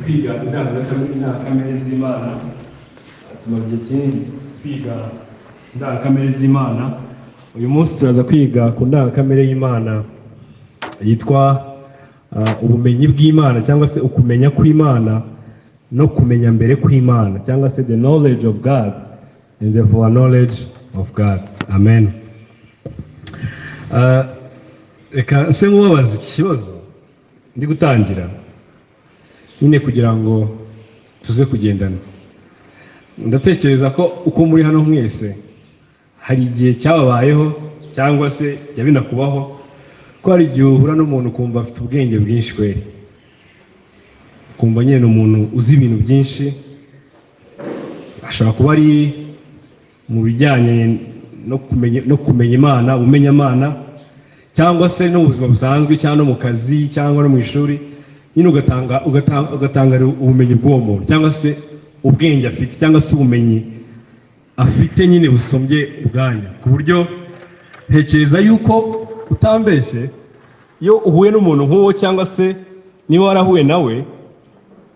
kwiga indangakamere z'Imana. Tumaze igihe kinini kwiga indangakamere z'Imana. Uyu munsi turaza kwiga ku ndangakamere y'Imana yitwa ubumenyi bw'Imana cyangwa se ukumenya kw'Imana no kumenya mbere kw'Imana cyangwa se the knowledge of God and the foreknowledge of God. Amen. Reka nse nk'ubabaza iki kibazo ndi gutangira nyine kugira ngo tuze kugendana. Ndatekereza ko uko muri hano mwese hari igihe cyababayeho cyangwa se jya binakubaho ko hari igihe uhura n'umuntu ukumva afite ubwenge bwinshi kweri, ukumva nyine umuntu uzi ibintu byinshi, ashobora kuba ari mu bijyanye no kumenya Imana, umenya Imana, cyangwa se no mu buzima busanzwe cyangwa no mu kazi cyangwa no mu ishuri, nyine ugatanga ubumenyi bw'uwo muntu cyangwa se ubwenge afite cyangwa se ubumenyi afite nyine busombye ubwanyu, ku buryo ntekereza yuko utambeshye iyo uhuye n'umuntu nk'uwo cyangwa se niba warahuye nawe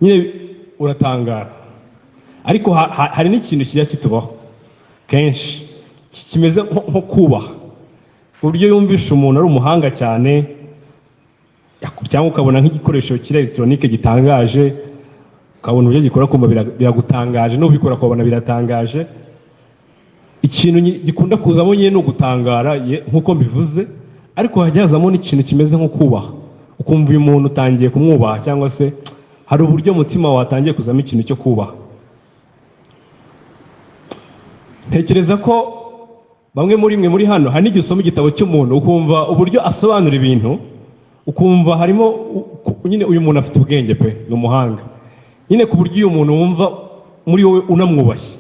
nyine uratangara. Ariko hari n'ikintu kijya kitubaho kenshi kimeze nko kubaha, ku buryo yumvisha umuntu ari umuhanga cyane cyangwa ukabona nk'igikoresho kiri electronique gitangaje, ukabona uburyo gikora kumva biragutangaje, n'ubikora ukabona biratangaje. Ikintu gikunda kuzamo nyine no gutangara nk'uko mbivuze, ariko hajyazamo n'ikintu kimeze nko kubaha, ukumva uyu muntu utangiye kumwubaha cyangwa se hari uburyo umutima watangiye kuzamo ikintu cyo kubaha. Ntekereza ko bamwe muri mwe muri hano hari n'igihe usoma igitabo cy'umuntu ukumva uburyo asobanura ibintu, ukumva harimo nyine uyu muntu afite ubwenge pe, ni umuhanga nyine, ku buryo uyu muntu wumva muri wowe unamwubashye.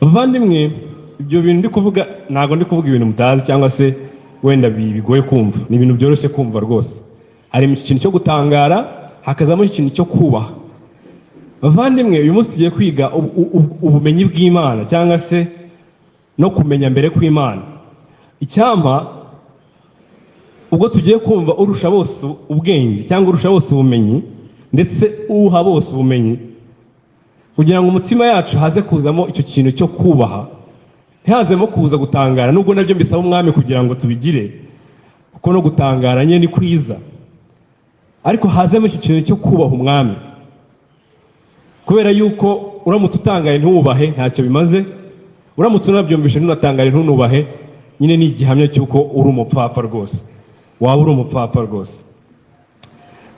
Bavandimwe, ibyo bintu ndi kuvuga ntabwo ndi kuvuga ibintu mutazi cyangwa se wenda bigoye kumva, ni ibintu byoroshye kumva rwose. Harimo ikintu cyo gutangara, hakazamo ikintu cyo kubaha. Bavandimwe, uyu munsi tugiye kwiga ubumenyi bw'Imana cyangwa se no kumenya mbere kw'Imana. Icyampa ubwo tugiye kumva urusha bose ubwenge cyangwa urusha bose ubumenyi ndetse uha bose ubumenyi, kugira ngo umutima yacu haze kuzamo icyo kintu cyo kubaha, ntihazemo kuza gutangara, nubwo nabyo mbisaba umwami kugira ngo tubigire, kuko no gutangara nyine ni kwiza, ariko hazemo icyo kintu cyo kubaha umwami. Kubera yuko uramutse utangaye ntuwubahe ntacyo bimaze, uramutse unabyumvishe ntunatangare ntunubahe, nyine ni igihamya cy'uko uri umupfapfa rwose, waba uri umupfapfa rwose.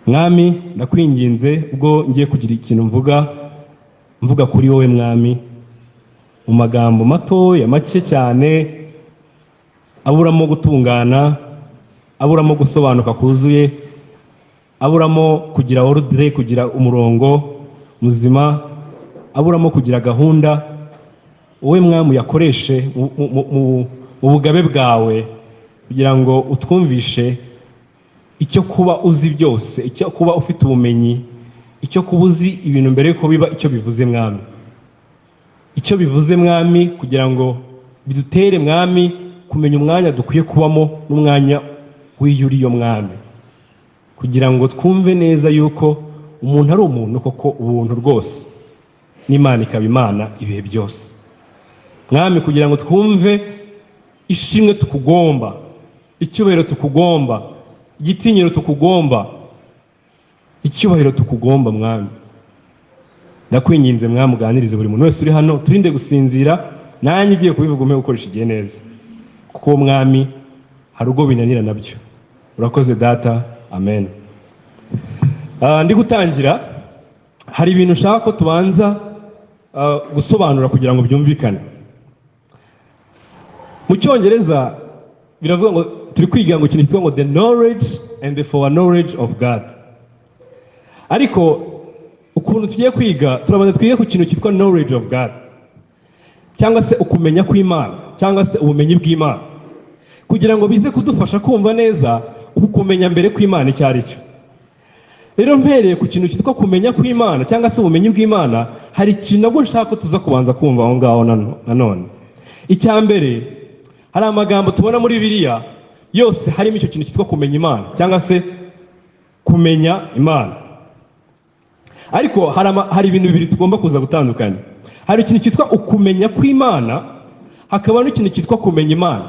Mwami, ndakwinginze ubwo ngiye kugira ikintu mvuga kuri wowe mwami, mu magambo matoya make cyane, aburamo gutungana, aburamo gusobanuka kuzuye, aburamo kugira ordre, kugira umurongo muzima, aburamo kugira gahunda. Wowe mwami yakoreshe mu bugabe bwawe kugira ngo utwumvishe icyo kuba uzi byose, icyo kuba ufite ubumenyi, icyo kuba uzi ibintu mbere yuko biba icyo bivuze mwami, icyo bivuze mwami, kugira ngo bidutere mwami kumenya umwanya dukwiye kubamo n'umwanya wiyuriyo mwami, kugira ngo twumve neza yuko umuntu ari umuntu koko, ubuntu rwose, n'Imana ikaba Imana ibihe byose mwami, kugira ngo twumve ishimwe tukugomba, icyubahiro tukugomba, igitinyiro tukugomba, icyubahiro tukugomba mwami. Ndakwinginze mwami uganirize buri muntu wese uri hano, turinde gusinzira, nanjye ugiye kubivuga umpe gukoresha igihe neza, kuko mwami hari ubwo binanira nabyo. Urakoze data, amen. Ndi gutangira, hari ibintu ushaka ko tubanza gusobanura kugira ngo byumvikane. Mu Cyongereza biravuga ngo turi kwiga ngo ikintu cyitwa ngo the knowledge and the foreknowledge of God. Ariko ukuntu tugiye kwiga, turabanza twige ku kintu cyitwa knowledge of God cyangwa se ukumenya kw'Imana cyangwa se ubumenyi bw'Imana, kugira ngo bize kudufasha kumva neza ukumenya mbere kw'Imana icyo ari cyo. Rero mpereye ku kintu cyitwa kumenya kw'Imana cyangwa se ubumenyi bw'Imana, hari ikintu nabwo nshaka ko tuza kubanza kumva aho ngaho nanone. Icya mbere, hari amagambo tubona muri Bibiliya yose harimo icyo kintu cyitwa kumenya Imana cyangwa se kumenya Imana. ariko hari ibintu bibiri tugomba kuza gutandukanya. Hari ikintu cyitwa ukumenya kw'Imana, hakaba n'ikintu cyitwa kumenya Imana.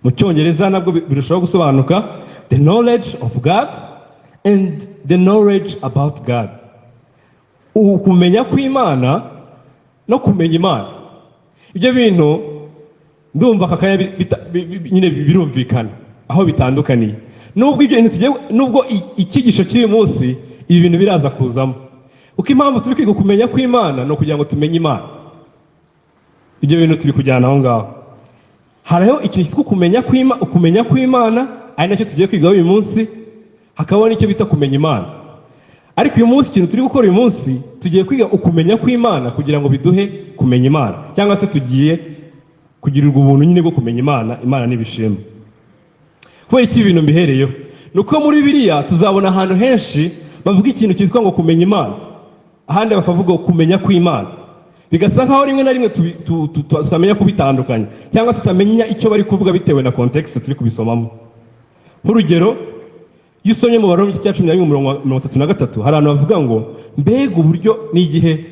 Mu Cyongereza nabwo birushaho gusobanuka the knowledge of God and the knowledge about God. Ukumenya kw'Imana no kumenya Imana, ibyo bintu ndumva kakanya nyine birumvikana aho bitandukaniye. Nubwo icyigisho cy'uyu munsi ibi bintu biraza kuzamo, uko impamvu turi kwiga kumenya kw'Imana no kugira ngo tumenye Imana, ibyo bintu turi kujyana aho ngaho. Hariho ikintu cyitwa kumenya kw'Imana, ari nacyo tugiye kwiga uyu munsi. Hakabaho n'icyo bita kumenya Imana. Ariko uyu munsi ikintu turi gukora uyu munsi, tugiye kwiga ukumenya kw'Imana kugira ngo biduhe kumenya Imana, cyangwa se tugiye kugirirwa ubuntu nyine bwo kumenya Imana. Imana n'ibishimwe. Kubera iki ibintu mbihereyeho, nuko muri Bibiliya tuzabona ahantu henshi bavuga ikintu cyitwa ngo kumenya Imana, ahandi bakavuga kumenya kw'Imana. Bigasa nkaho rimwe na rimwe tutamenya kubitandukanya, cyangwa tutamenya icyo bari kuvuga bitewe na context turi kubisomamo. Nk'urugero, iyo usomye mu Baroma 11:33 hari abantu bavuga ngo mbega uburyo n'igihe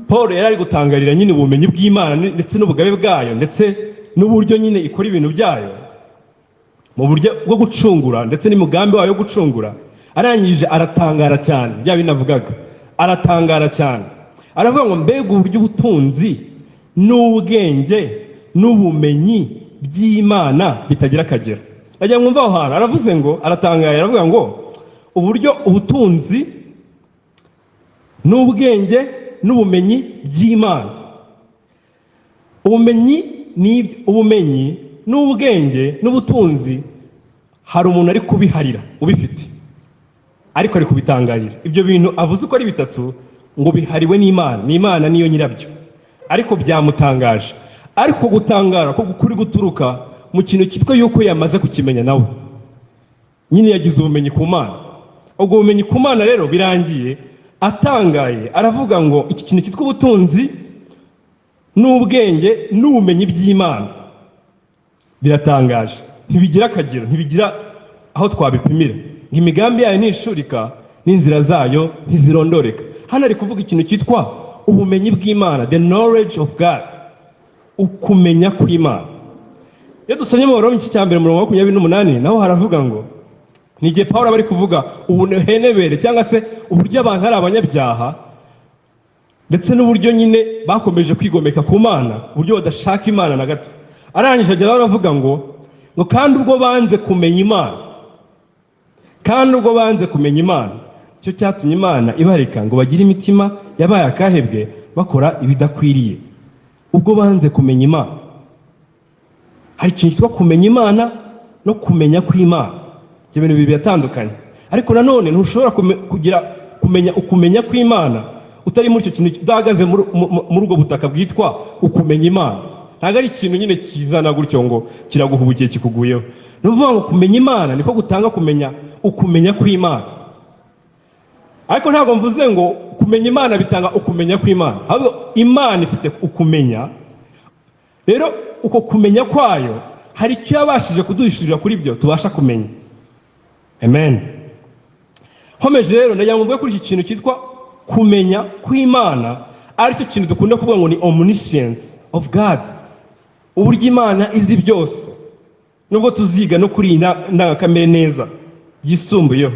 Paul yari ari gutangarira nyine ubumenyi bw'Imana ndetse n'ubugabe bwayo ndetse n'uburyo nyine ikora ibintu byayo mu buryo bwo gucungura ndetse n'umugambi wayo wo gucungura, arangije aratangara cyane. Bya binavugaga aratangara cyane, aravuga ngo mbega uburyo ubutunzi n'ubwenge n'ubumenyi by'Imana bitagira akagero. Ajya mwumva aho hantu aravuze ngo aratangaye, aravuga ngo uburyo ubutunzi n'ubwenge n'ubumenyi by'Imana, ubumenyi n'ubwenge n'ubutunzi hari umuntu ari kubiharira ubifite, ariko ari kubitangarira. Ibyo bintu avuze uko ari bitatu ngo bihariwe n'Imana, n'Imana niyo nyirabyo, ariko byamutangaje. Ariko gutangara ko kuri guturuka mu kintu cyitwa yuko yamaze kukimenya nawe, nyine yagize ubumenyi ku Mana. Ubwo bumenyi ku Mana rero birangiye atangaye, aravuga ngo iki kintu cyitwa ubutunzi n'ubwenge n'ubumenyi by'Imana biratangaje, ntibigira akagero, ntibigira aho twabipimira, nk'imigambi yayo ntishurika n'inzira zayo ntizirondoreka. Hano ari kuvuga ikintu cyitwa ubumenyi bw'Imana, the knowledge of God, ukumenya kw'Imana. Iyo dusomye mu Baroma 1:28 naho haravuga ngo ni igihe Pawulo bari kuvuga ubuhenebere cyangwa se uburyo abantu ari abanyabyaha ndetse n'uburyo nyine bakomeje kwigomeka ku Mana, uburyo badashaka Imana na gato. Arangije ajya aravuga ngo kandi ubwo banze kumenya Imana, cyo cyatumye Imana ibareka ngo bagire imitima yabaye akahebwe bakora ibidakwiriye. Ubwo banze kumenya Imana, hari ikintu cyitwa kumenya Imana no kumenya kw'Imana. Ibyo bintu bibiri bitandukanye. Ariko nanone ntushobora kumenya ukumenya kw'Imana utari muri icyo kintu udahagaze muri ubwo butaka bwitwa ukumenya Imana. Ntabwo ari ikintu nyine kizana gutyo ngo kiraguhubukiye kikuguyeho. Ni ukuvuga ngo kumenya Imana niko gutanga ukumenya kw'Imana. Ariko ntabwo mvuze ngo kumenya Imana bitanga ukumenya kw'Imana, ahubwo Imana ifite ukumenya. Rero uko kumenya kwayo hari icyo yabashije kuduhishurira kuri byo tubasha kumenya. Amen. Homeje rero ndayamubwiye kuri iki kintu cyitwa kumenya kw'Imana, ari cyo kintu dukunda kuvuga ngo ni omniscience of God, uburyo Imana izi byose. Nubwo tuziga no kuri Indangakamere neza yisumbuyeho,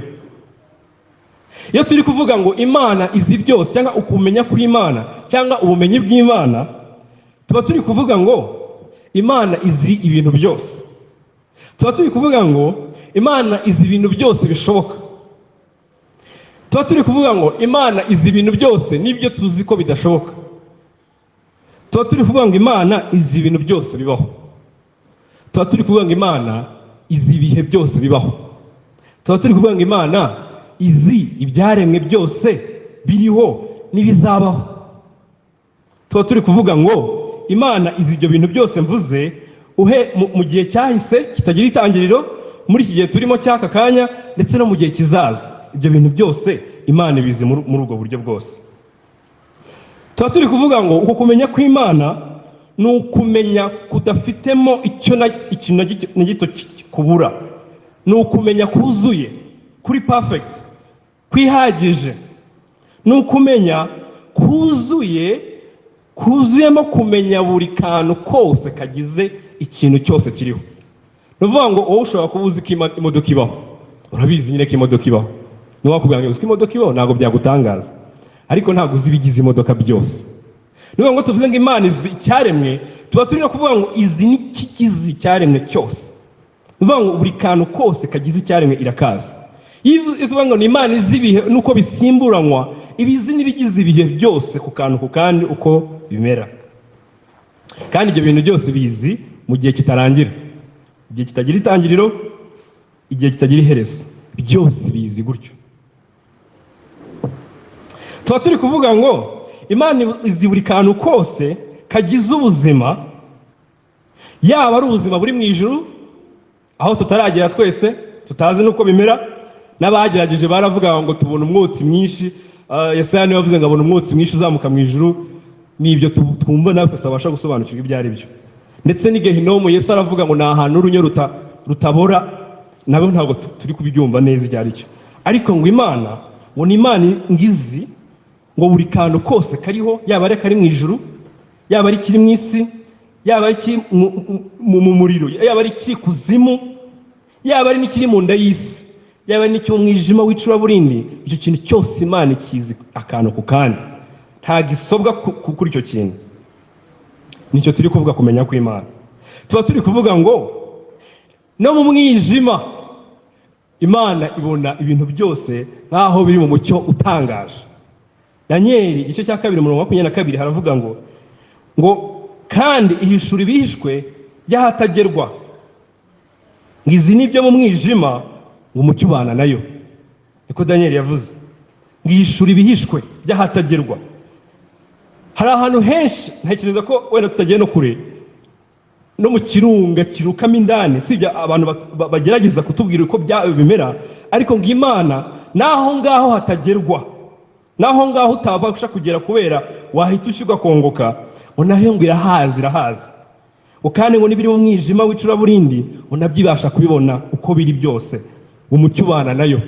iyo turi kuvuga ngo Imana izi byose cyangwa ukumenya kw'Imana cyangwa ubumenyi bw'Imana, tuba turi kuvuga ngo Imana izi ibintu byose. Tuba turi kuvuga ngo Imana izi ibintu byose bishoboka. Tuba turi kuvuga ngo Imana izi ibintu byose n'ibyo tuzi ko bidashoboka. Tuba turi kuvuga ngo Imana izi ibintu byose bibaho. Tuba turi kuvuga ngo Imana izi ibihe byose bibaho. Tuba turi kuvuga ngo Imana izi ibyaremwe byose biriho n'ibizabaho. Tuba turi kuvuga ngo Imana izi ibyo bintu byose mvuze mu gihe cyahise kitagira itangiriro, muri iki gihe turimo cy'aka kanya, ndetse no mu gihe kizaza. Ibyo bintu byose Imana ibizi muri ubwo buryo bwose. Tuba turi kuvuga ngo uko kumenya kw'Imana ni ukumenya kudafitemo ikintu na gito kubura, ni ukumenya kuzuye, kuri perfect, kwihagije, ni ukumenya kuzuyemo kumenya buri kantu kose kagize ikintu cyose kiriho. Ni ukuvuga ngo wowe ushobora kuba uzi ko imodoka ibaho, urabizi nyine ko imodoka ibaho, niwakubwira ngo uzi ko imodoka ibaho ntabwo byagutangaza, ariko ntabwo uzi ibigize imodoka byose. Ni ukuvuga ngo tuvuze ngo Imana izi icyaremwe, tuba turi no kuvuga ngo izi ni ikigize icyaremwe cyose. Ni ukuvuga ngo buri kantu kose kagize icyaremwe irakazi. Iyo ivuga ngo ni Imana izi ibihe nuko bisimburanywa, ibizi n'ibigize ibihe byose ku kantu ku kandi uko bimera. Kandi ibyo bintu byose bizi mu gihe kitarangira, igihe kitagira itangiriro, igihe kitagira iherezo, byose bizi gutyo. Tuba turi kuvuga ngo Imana izi buri kantu kose kagize ubuzima, yaba ari ubuzima buri mu ijuru aho tutaragera twese tutazi nuko bimera. N'abagerageje baravuga ngo tubona umwotsi mwinshi, Yesaya niwe yavuze ngo abona umwotsi mwinshi uzamuka mu ijuru. Nibyo twumva natwe tutabasha gusobanukirwa ibyo ari byo. Ndetse n'igehinomu Yesu aravuga ngo ni ahantu urunyo rutabora, nabo ntabwo turi kubyumva neza ibyo ari cyo. Ariko ngo Imana, ngo ni Imana ngizi ngo buri kantu kose kariho, yaba ari kari mu ijuru, yaba ari kiri mu isi, yaba ari kiri mu muriro, yaba ari kiri kuzimu, yaba ari n'ikiri mu nda y'isi, yaba ari n'icyo mwijima w'icuraburindi, icyo kintu cyose Imana ikizi akantu ku kandi, nta gisobwa kuri icyo kintu. Nicyo turi kuvuga kumenya kw'Imana. Tuba turi kuvuga ngo no mu mwijima Imana ibona ibintu byose nk'aho biri mu mucyo utangaje. Daniel igice cya 2:22 haravuga ngo kandi ihishura ibihishwe by'ahatagerwa, ngizi nibyo mu mwijima ngo umucyo ubana nayo. Niko Daniel yavuze, ngihishura ibihishwe by'ahatagerwa. Hari ahantu henshi ntekereza ko wenda tutagiye no kure, no mu kirunga kirukamo indani, sibyo abantu bagerageza kutubwira uko bimera, ariko ngo Imana naho ngaho hatagerwa, naho ngaho utabasha kugera kubera wahita ushyirwa kongoka, ngo nayo ngo irahazi. Kandi ngo n'ibiri mu mwijima w'icuraburindi ngo nabyibasha kubibona uko biri byose, umucyo ubana nayo.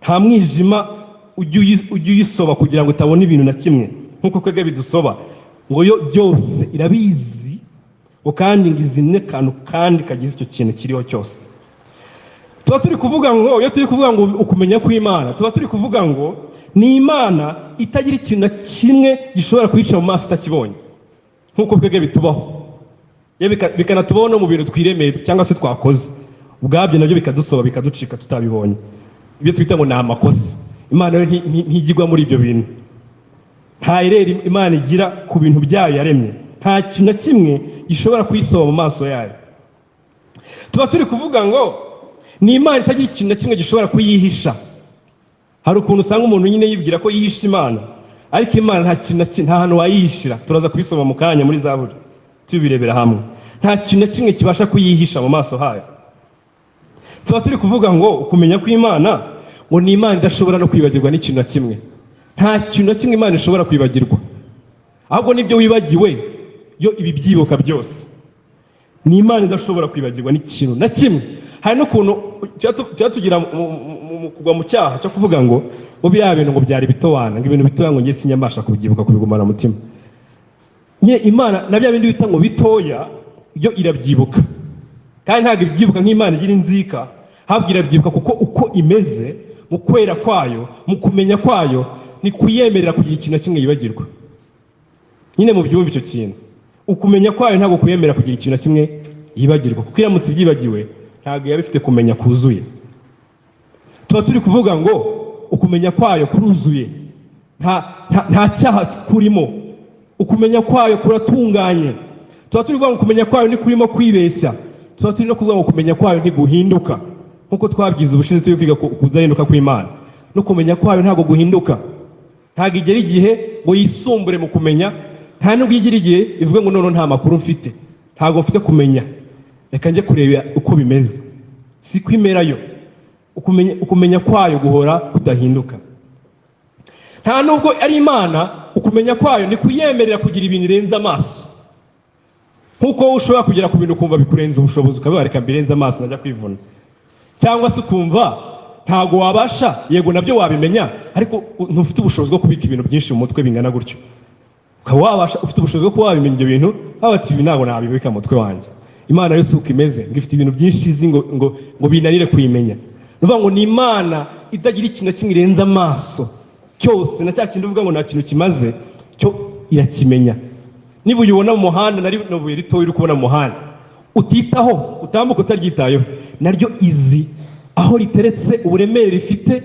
Nta mwijima ujya uyisoba kugira ngo utabona ibintu na kimwe nk'uko kwega bidusoba, ngo yo byose irabizi, ngo kandi ngo izine kantu kandi kagize icyo kintu kiriho cyose. Tuba turi kuvuga ngo, iyo turi kuvuga ngo ukumenya kw'Imana, tuba turi kuvuga ngo ni Imana itagira ikintu na kimwe gishobora kuyica mu maso itakibonye, nk'uko kwega bitubaho, bikanatubaho no mu bintu twiremeye cyangwa se twakoze ubwabyo, nabyo bikadusoba bikaducika tutabibonye. Ibyo twita ngo ni amakosa. Imana yo ntijyigwa muri ibyo bintu. Nta ireri Imana igira ku bintu byayo yaremye, nta kintu na kimwe gishobora kuyisoba mu maso yayo. Tuba turi kuvuga ngo ni Imana itagira ikintu na kimwe gishobora kuyihisha. Hari ukuntu usanga umuntu nyine yibwira ko yihisha Imana, ariko Imana nta hantu wayihishira. Turaza kubisoma mu kanya muri Zaburi tubirebera hamwe. Nta kintu na kimwe kibasha kuyihisha mu maso hayo. Tuba turi kuvuga ngo ukumenya kw'Imana, ngo ni Imana idashobora no kwibagirwa n'ikintu na kimwe. Nta kintu na kimwe Imana ishobora kwibagirwa, ahubwo nibyo wibagiwe yo ibi byibuka byose. Ni Imana idashobora kwibagirwa n'ikintu na kimwe. Hari n'ukuntu cyatugira mu kugwa mu cyaha cyo kuvuga ngo biriya bintu ngo byari bitowana, ngo ibintu bitoya ngo ngiye sinyambasha kubyibuka kubigumana mutima. Nye Imana na bya bindi bita ngo bitoya yo irabyibuka, kandi ntabwo ibyibuka nk'Imana igira inzika, ahubwo irabyibuka kuko uko imeze mu kwera kwayo, mu kumenya kwayo, ni kuyemerera kugira ikintu na kimwe yibagirwa. Nyine mu byumva icyo kintu, ukumenya kwayo ntabwo kuyemerera kugira ikintu na kimwe yibagirwa, kuko iramutse ibyibagiwe ntabwo yaba ifite kumenya kuzuye. Tuba turi kuvuga ngo ukumenya kwayo kuruzuye, nta cyaha kurimo, ukumenya kwayo kuratunganye. Tuba turi kuvuga ngo kumenya kwayo ni kurimo kwibeshya. Tuba turi no kuvuga ngo kumenya kwayo ntiguhinduka, nkuko twabyize ubushize turi kwiga kudahinduka kw'Imana. No kumenya kwayo ntabwo guhinduka, ntabwo igera igihe ngo yisumbure mu kumenya, nta nubwo igera igihe ivuga ngo none nta makuru mfite, ntabwo mfite kumenya, reka njye kureba uko bimeze. Si kwimerayo. Ukumenya kwayo guhora kudahinduka. Nta nubwo ari Imana, ukumenya kwayo ni kuyemerera kugira ibintu irenza amaso. Nkuko ushobora kugera ku bintu ukumva bikurenza ubushobozi, ukabiba reka birenza amaso najya kwivuna. Cyangwa se ukumva ntago wabasha, yego nabyo wabimenya, ariko ntufite ubushobozi bwo kubika ibintu byinshi mu mutwe bingana gutyo. Ukaba wabasha, ufite ubushobozi bwo kuba wabimenya ibyo bintu, ati ibi ntabwo nabibika mu mutwe wanjye. Imana yose uko imeze, ngo ifite ibintu byinshi izi ngo binanire kuyimenya. Nuvuga ngo ni Imana itagira ikintu kimwe irenza amaso, cyose na cya kintu uvuga ngo nta kintu kimaze cyo irakimenya. Niba uyibona mu muhanda nari nobuye rito uri kubona mu muhanda, utitaho utambuka utaryitayeho, naryo izi aho riteretse, uburemere rifite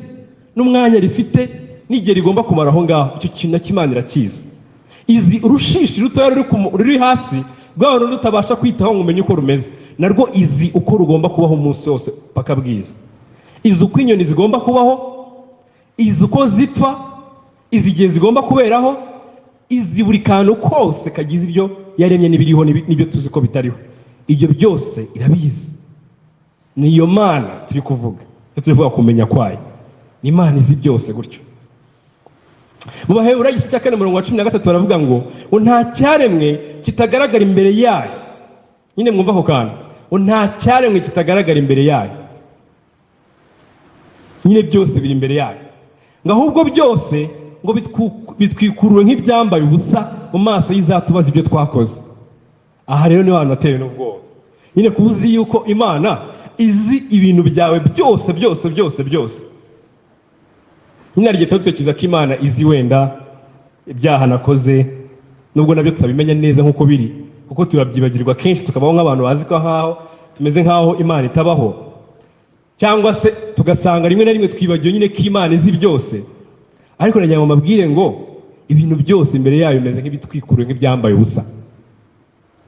n'umwanya rifite n'igihe rigomba kumara aho ngaho. Icyo kintu n'Imana irakizi. Izi urushishi rutoya ruri hasi rwaho rutabasha kwitaho ngo umenye uko rumeze, narwo izi uko rugomba kubaho umunsi wose paka bwiza. Izi uko inyoni zigomba kubaho, izi uko zipfa, izi igihe zigomba kuberaho, izi buri kantu kose kagize ibyo yaremye n'ibiriho n'ibyo tuzi ko bitariho. Ibyo byose irabizi. Niyo Mana turi kuvuga, tuvuga kumenya kwayo. Ni Imana izi byose gutyo. Mu Baheburayo igice cya 4:13 baravuga ngo nta cyaremwe kitagaragara imbere yayo. Nyine mwumva ko kantu, nta cyaremwe kitagaragara imbere yayo. Nyine byose biri imbere yayo, ngo ahubwo byose ngo bitwikurure nk'ibyambaye ubusa mu maso y'izatubaza ibyo twakoze. Aha rero ni abantu batewe n'ubwoba, nyine kubuzi yuko Imana izi ibintu byawe byose byose byose byose. Nyine ari gito tutekereza ko Imana izi wenda ibyaha nakoze, nubwo nabyo tutabimenya neza nk'uko biri, kuko turabyibagirwa kenshi tukabaho nk'abantu bazi ko nkaho tumeze nkaho Imana itabaho, cyangwa se tugasanga rimwe na rimwe twibagiwe nyine ko Imana izi byose. Ariko nagira ngo mabwire ngo ibintu byose imbere yayo bimeze nk'ibitwikuruye nk'ibyambaye ubusa.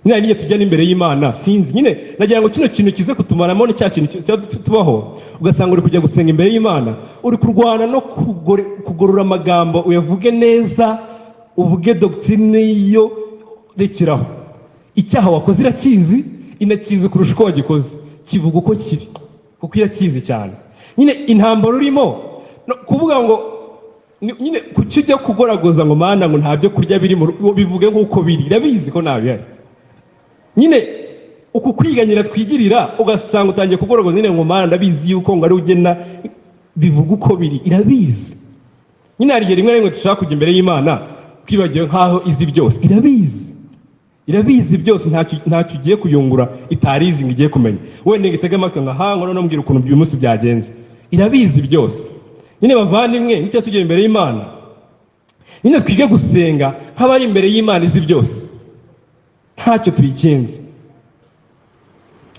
Nyine niye tujyana imbere y'Imana, sinzi nyine nagira ngo kino kintu kize kutumaramo ni cya kintu tubaho, ugasanga uri kujya gusenga imbere y'Imana, uri kurwana no kugorora amagambo uyavuge neza, uvuge doctrine yo rekeraho. Icyaha wakoze irakizi, inakizi kurusha uko wagikoze, kivuga uko kiri kuko irakizi cyane. Nyine intambara urimo kuvuga ngo nyine kukijya kugoragoza ngo Mana ngo nta byo kurya biri bivuge nk'uko biri, irabizi ko ntabihari. Nyine uku kwiganyira twigirira ugasanga utangiye kugoragoza nyine ngo Mana ndabizi yuko ngo ari ugena, bivuga uko biri, irabizi. Nyine hari rimwe rimwe dushaka kujya imbere y'Imana twibagiwe nkaho izi byose. Irabizi byose, ntacyo ugiye kuyungura itarizi ngo igiye kumenya. Wenda ngitega amatwi ngo ngo none mbwira ukuntu uyu munsi byagenze. Irabizi byose. Nyine bavandimwe nicyo tugiye imbere y'Imana, nyine twige gusenga nk'abari imbere y'Imana izi byose, ntacyo tuyikenze.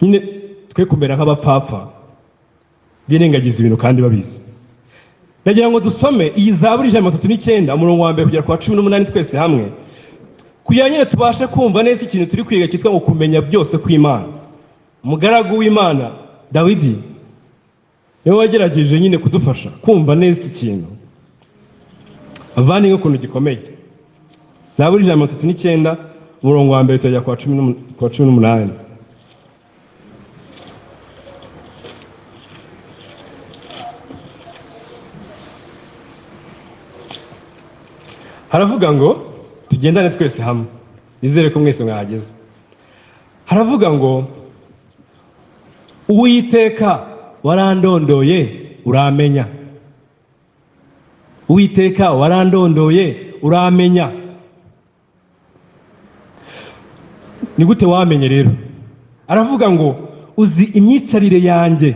Nyine twe kumera nk'abapfapfa birengagiza ibintu kandi babizi. Nagira ngo dusome iyi Zaburi 139 umurongo wa mbere kugera kwa 18 twese hamwe, kugira nyine tubashe kumva neza ikintu turi kwiga cyitwa ngo kumenya byose kw'Imana. Umugaragu w'Imana Dawidi niwe wagerageje nyine kudufasha kumva neza iki kintu. Avani ukuntu gikomeye. Zaburi 139 umurongo wa mbere tujya kwa 18. Haravuga ngo tugendane twese hamwe, nizere ko mwese mwahageze. Haravuga ngo Uwiteka warandondoye uramenya. Uwiteka warandondoye uramenya. Ni gute wamenye rero? Aravuga ngo uzi imyicarire yanjye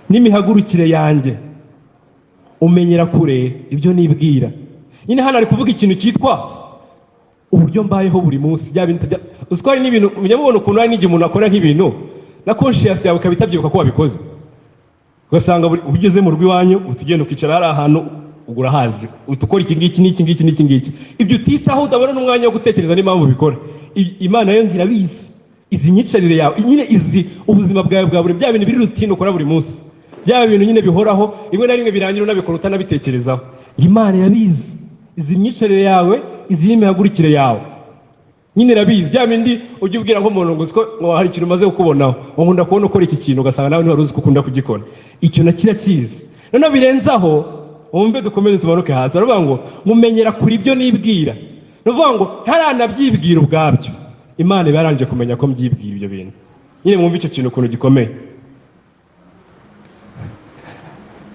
n'imihagurukire yanjye, umenyera kure ibyo nibwira. Nyine hano ari kuvuga ikintu cyitwa uburyo mbayeho buri munsi. Bya bintu uzwari n'ibintu unyamubona ukuntu ari n'igihe umuntu akora nk'ibintu na conscience yawe kabitabyibuka ko wabikoze, ugasanga ugeze mu rugo iwanyu utugenda ukicara hari ahantu ugura hazi utukora iki ngiki n'iki ngiki n'iki ngiki, ibyo utitaho udabona n'umwanya wo gutekereza n'impamvu bikora. Imana yo ngirabizi izi nyicarire yawe, nyine izi ubuzima bwawe bwa buri, bya bintu biri rutine ukora buri munsi, bya bintu nyine bihoraho rimwe na rimwe birangira unabikora utanabitekerezaho. Imana irabizi izi nyicarire yawe, izi imihagurukire yawe, nyine irabizi. Bya bindi ujye ubwira nk'umuntu ngo hari ikintu umaze kukubonaho, ngo nkunda kubona ukora iki kintu, ugasanga nawe ntiwari uzi ko ukunda kugikora. Icyo na kirakizi. Noneho birenzaho wumve dukomeze tumanuke hasi. Baravuga ngo mumenyera kuri ibyo nibwira. Nuvuga ngo ntaranabyibwira ubwabyo, Imana ibaranje kumenya ko mbyibwira ibyo bintu. Nyine mwumve icyo kintu ukuntu gikomeye.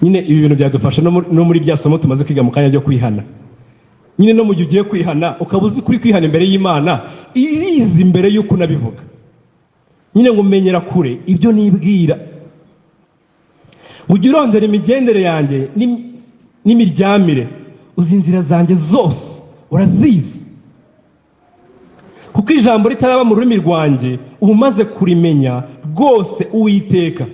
nyine ibi bintu byadufasha no muri bya somo tumaze kwiga mu kanya ryo kwihana. Nyine no mu gihe ugiye kwihana ukaba uzi kuri kwihana imbere y'Imana irizi imbere y'uko unabivuga. Nyine ngo menyera kure ibyo nibwira, ujye urondera imigendere yanjye n'imiryamire, uzi inzira zanjye zose urazizi, kuko ijambo ritaraba mu rurimi rwanjye uba umaze kurimenya rwose Uwiteka.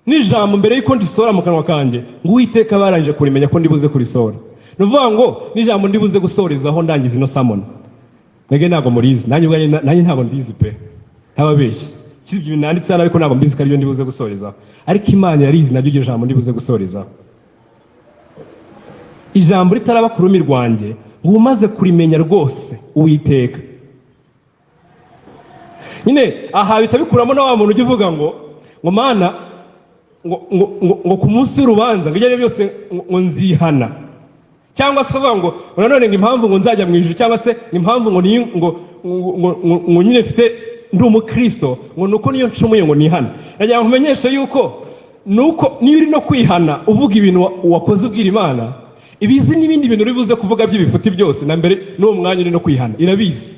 N'ijambo mbere y'uko ndisohora mu kanwa kanjye ngo Uwiteka barangije kurimenya ko ndibuze kurisohora. Ni ukuvuga ngo n'ijambo ndibuze gusohorezaho ndangiza ino samono mwebwe ntabwo murizi, nanjye ntabwo ndizi pe, ntababeshye. Ibyo bintu nanditse hano ariko ntabwo mbizi ko ari byo ndibuze gusohorezaho, ariko Imana yarizi naryo iryo jambo ndibuze gusohorezaho. Ijambo ritaraba ku rurimi rwanjye ngo umaze kurimenya rwose Uwiteka. Nyine aha bitabikuramo na wa muntu ujya uvuga ngo Mana ngo ku munsi w'urubanza ngo ibyo byose ngo nzihana, cyangwa se ukavuga ngo nanone ngo impamvu ngo nzajya mu ijuru, cyangwa se impamvu ngo nyine mfite ndi umukristo ngo nuko niyo ncumuye ngo nihana. Nagira ngo umenyeshe yuko nuko niyo uri no kwihana uvuga ibintu wakoze ubwira Imana, ibizi n'ibindi bintu uri buze kuvuga by'ibifuti byose na mbere n'uwo mwanya uri no kwihana irabizi.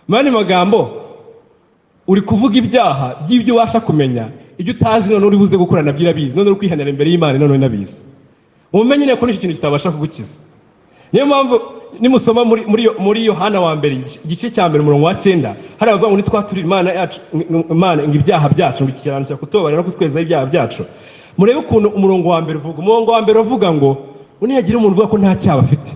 Mani magambo uri kuvuga ibyaha by'ibyo ubasha kumenya, ibyo utazi none uri buze gukora nabyo irabizi, none uri kwihanira imbere y'Imana none inabizi. Umenye ne ko n'iki kintu kitabasha kugukiza. Niyo mpamvu nimusoma muri Yohana wa mbere igice cya mbere umurongo wa 9 hari abavuga ngo nitwaturira Imana yacu Imana ngo ibyaha byacu ngo ikirango cyo kutobarira no kutwezaho ibyaha byacu. Murebe ukuntu umurongo wa mbere uvuga. Umurongo wa mbere uvuga ngo uniyagira umuntu uvuga ko nta cyaha afite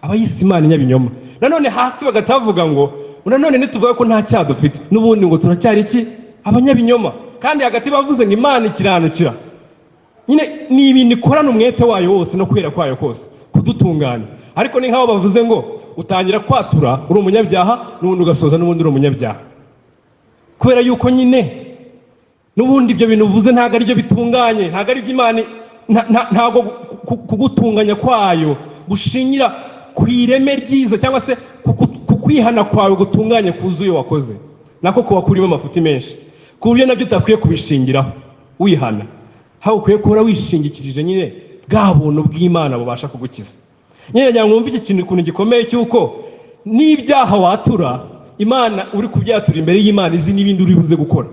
aba yise Imana inyabinyoma. Nanone hasi bagatavuga ngo nanone nituvuga ko nta cyaha dufite n'ubundi ngo turacyari iki abanyabinyoma. Kandi hagati bavuze ngo Imana ikiranukira. Nyine ni ibintu ikorana umwete wayo wose no kwera kwayo kose kudutunganya. Ariko ni nk'aho bavuze ngo utangira kwatura uri umunyabyaha n'ubundi ugasoza n'ubundi uri umunyabyaha, kubera yuko nyine n'ubundi ibyo bintu uvuze ntabwo ari byo bitunganye, ntabwo ari by'Imana, ntabwo kugutunganya kwayo gushingira ku ireme ryiza cyangwa se kukwihana kwawe gutunganye kuzuye wakoze, nako kuba kurimo amafuti menshi ku buryo nabyo utakwiye kubishingiraho wihana. Aho ukwiye kuba wishingikirije nyine bwa buntu bw'Imana bubasha kugukiza. Nyine njya mwumva iki kintu ukuntu gikomeye cy'uko n'ibyaha watura Imana uri kubyatura imbere y'Imana izi n'ibindi uri buze gukora,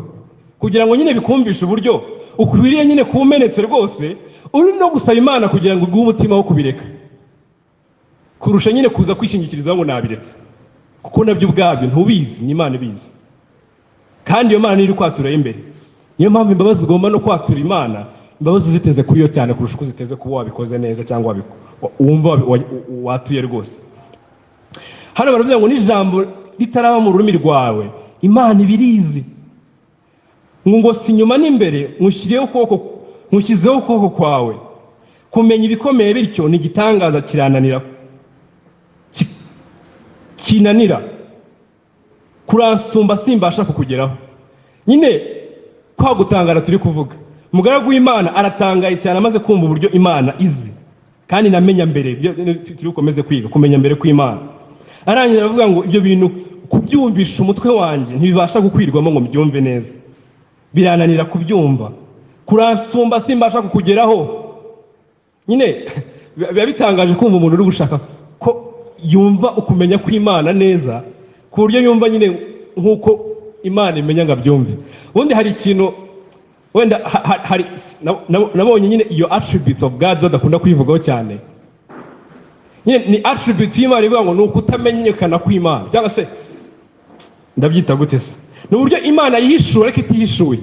kugira ngo nyine bikumvishe uburyo ukwiriye nyine kumenetse rwose uri no gusaba Imana kugira ngo uguhe umutima wo kubireka, kurusha nyine kuza kwishingikirizaho ngo nabiretse, kuko nabyo ubwabyo ntubizi, ni Imana ibizi. Kandi iyo Mana iri kwatura imbere. Niyo mpamvu imbabazi ugomba no kwatura Imana, imbabazi uziteze kuri yo cyane kurusha uko uziteze kuba wabikoze neza cyangwa wumva watuye rwose. Hano baravuga ngo n'ijambo ritaraba mu rurimi rwawe Imana ibirizi, ngo si nyuma n'imbere nkushyizeho ukuboko kwawe, kumenya ibikomeye bityo ni igitangaza kinanira kuransumba simbasha kukugeraho. Nyine kwa gutangara turi kuvuga, umugaragu w'Imana aratangaye cyane amaze kumva uburyo Imana izi kandi namenya mbere, turi ukomeze kwiga kumenya mbere kw'Imana. Arangira aravuga ngo ibyo bintu kubyumvisha umutwe wanjye ntibibasha gukwirwamo ngo mbyumve neza, birananira kubyumva, kuransumba simbasha kukugeraho. Nyine biba bitangaje kumva umuntu uri gushaka ko yumva ukumenya kw'Imana neza ku buryo yumva nyine nk'uko Imana imenya ngo abyumve. Ubundi hari ikintu wenda nabonye nyine iyo attributes of God badakunda kuyivugaho cyane. Nyine ni attribute y'Imana ivuga ngo ni ukutamenyekana kw'Imana, cyangwa se ndabyita gute se, ni uburyo Imana yihishura ariko itihishuye.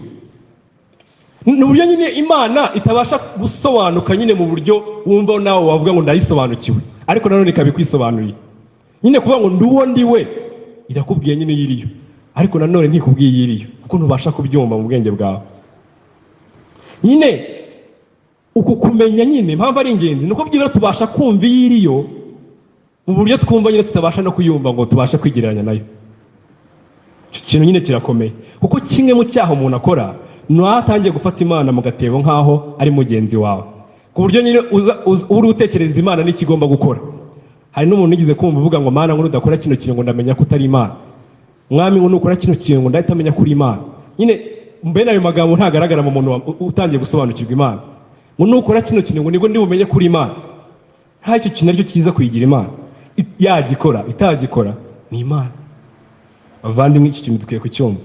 Ni uburyo nyine Imana itabasha gusobanuka nyine mu buryo wumva nawe wavuga ngo ndayisobanukiwe, ariko nanone ikabikwisobanuriye. Nyine kuvuga ngo nduwo ndiwe irakubwiye nyine yiriyo, ariko nanone ntikubwiye yiriyo kuko ntubasha kubyumva mu bwenge bwawe. Nyine uku kumenya nyine impamvu ari ingenzi nuko byibura tubasha kumva yiriyo mu buryo twumva nyine tutabasha no kuyumva ngo tubashe kwigereranya nayo. Ikintu nyine kirakomeye kuko kimwe mu cyaha umuntu akora no atangiye gufata Imana mu gatebo nkaho ari mugenzi wawe, ku buryo nyine uri utekereza Imana n'ikigomba gukora. Hari n'umuntu ugize kumva uvuga ngo Mana ngo udakora kino kintu ngo ndamenya ko utari Imana, Mwami ngo nukora kino kintu ngo ndahitamenya kuri Imana. Nyine mbene ayo magambo ntagaragara mu muntu utangiye gusobanukirwa Imana. ngo nukora kino kintu ngo nibwo ndibumenye kuri Imana. Nta icyo kintu aricyo cyiza kuyigira Imana. Yagikora itagikora ni Imana. Bavandimwe, iki kintu dukwiye kucyumva.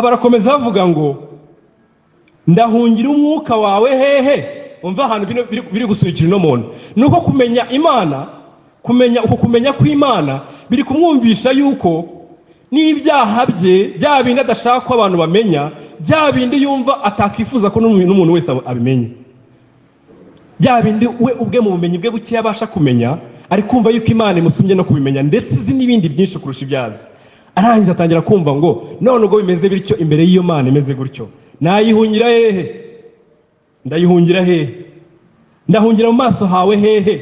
Barakomeza bavuga ngo ndahungira umwuka wawe hehe. Umva ahantu biri gusubikira no muntu. Nuko kumenya Imana, kumenya kw'Imana biri kumwumvisha yuko n'ibyaha bye bya bindi adashaka ko abantu bamenya, bya bindi yumva atakifuza ko n'umuntu wese abimenye, bya bindi we ubwe mu bumenyi bwe buke yabasha kumenya, ari kumva yuko Imana imusumye no kubimenya ndetse izi n'ibindi byinshi kurusha ibyazi. Arangiza atangira kumva ngo none ubwo bimeze bityo imbere y'iyo Mana imeze gutyo, nayihungira hehe? Ndayihungira hehe? Ndahungira mu maso hawe hehe?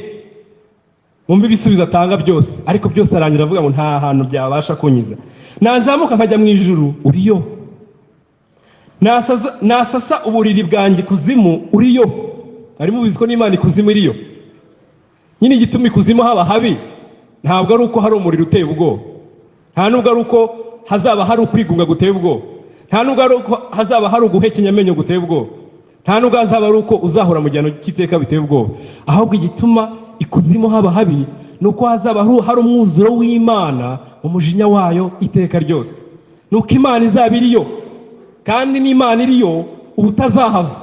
Mumbe ibisubizo atanga byose, ariko byose arangira avuga ngo nta hantu byabasha kunyiza. Nanzamuka nkajya mu ijuru, uriyo. Nasasa uburiri bwanjye kuzimu, uriyo. Arimo biziko n'Imana ikuzimu iriyo. Nyine igituma ikuzimu haba habi ntabwo ari uko hari umuriro uteye ubwoba, nta nubwo ari uko hazaba hari ukwigunga guteye ubwoba, nta nubwo ari uko hazaba hari uguhekenya amenyo guteye ubwoba, nta nubwo hazaba ari uko uzahora mu gihano cy'iteka biteye ubwoba. Ahubwo igituma ikuzimu haba habi nuko hazaba hari umwuzuro w'Imana, umujinya wayo iteka ryose. Nuko Imana izaba iriyo, kandi n'Imana iriyo ubutazahava,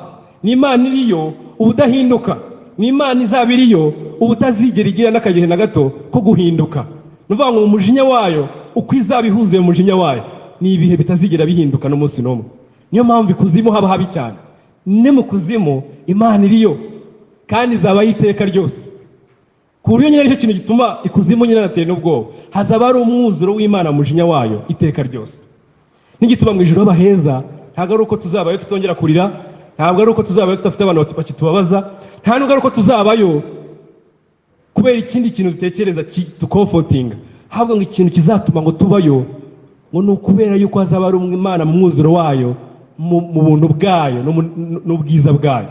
n'Imana iriyo ubudahinduka, n'Imana izaba iriyo ubutazigera igira n'akagihe na gato ko guhinduka. Nuvuga ngo umujinya wayo uko izaba ihuzuye umujinya wayo ni ibihe bitazigera bihinduka n'umunsi n'umwe. Niyo mpamvu ikuzimu haba habi cyane. Ne mu kuzimu Imana iriyo kandi izaba yiteka ryose. Ku buryo nyine nicyo kintu gituma ikuzimu nyine nateye n'ubwoba, hazaba ari umwuzuro w'Imana umujinya wayo iteka ryose. N'igituma mu ijuru haba heza, ntabwo ari uko tuzabayo tutongera kurira, ntabwo ari uko tuzabayo tudafite abantu bakitubabaza, nta nubwo ari uko tuzabayo kubera ikindi kintu dutekereza kitukomfortinga, ahubwo ngo ikintu kizatuma ngo tubayo ngo ni ukubera yuko hazaba ari Imana mu mwuzuro wayo, mu buntu bwayo n'ubwiza bwayo.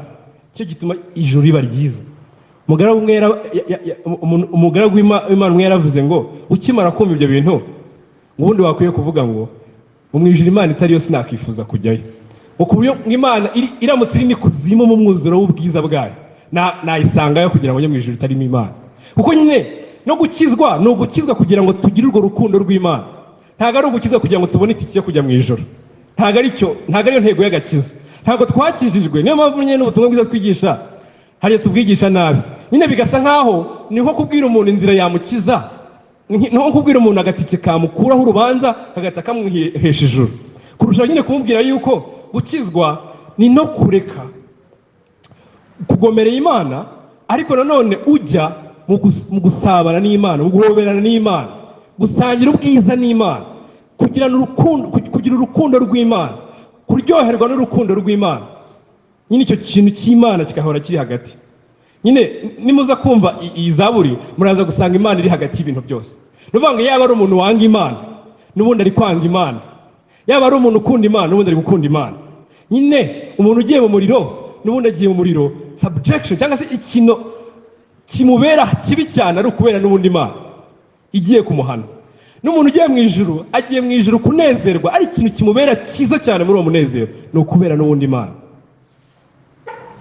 Icyo gituma ijuru riba ryiza. Umugaragu w'Imana umwe yaravuze ngo ukimara kumva ibyo bintu ubundi wakwiye kuvuga ngo mu ijuru Imana itari yo sinakifuza kujyayo. Ku buryo Imana iramutse iri n'ikuzimu mu mwuzuro w'ubwiza bwayo nayisangayo kugira ngo njye mu ijuru itarimo Imana. Kuko nyine no gukizwa ni ugukizwa kugira ngo tugire urwo rukundo rw'Imana, ntabwo ari ugukizwa kugira ngo tubone itike yo kujya mu ijuru. Ntabwo ariyo ntego y'agakiza. Ntabwo twakijijwe. Niyo mpamvu nyine n'ubutumwa bwiza twigisha hariya tubwigisha nabi, nyine bigasa nkaho ni nko kubwira umuntu inzira yamukiza, ni nko kubwira umuntu agatike kamukuraho urubanza kagahita kamuhesha ijuru, kurusha nyine kumubwira yuko gukizwa ni no kureka kugomerera Imana, ariko nanone ujya mu gusabana n'Imana, mu guhoberana n'Imana, gusangira ubwiza n'Imana, kugira urukundo rw'Imana, kuryoherwa n'urukundo rw'Imana. Nyine icyo kintu cy'Imana kigahora kiri hagati. Nyine nimuza kumva iyi Zaburi muraza gusanga Imana iri hagati y'ibintu byose. Nuvuga ngo yaba ari umuntu wanga Imana n'ubundi ari kwanga Imana, yaba ari umuntu ukunda Imana n'ubundi ari gukunda Imana. Nyine umuntu ugiye mu muriro n'ubundi agiye mu muriro, subjection cyangwa se ikintu kimubera kibi cyane ari ukubera n'ubundi Imana igiye kumuhana. N'umuntu ugiye mu ijuru agiye mu ijuru kunezerwa, ari ikintu kimubera cyiza cyane muri uwo munezero ni ukubera n'ubundi Imana.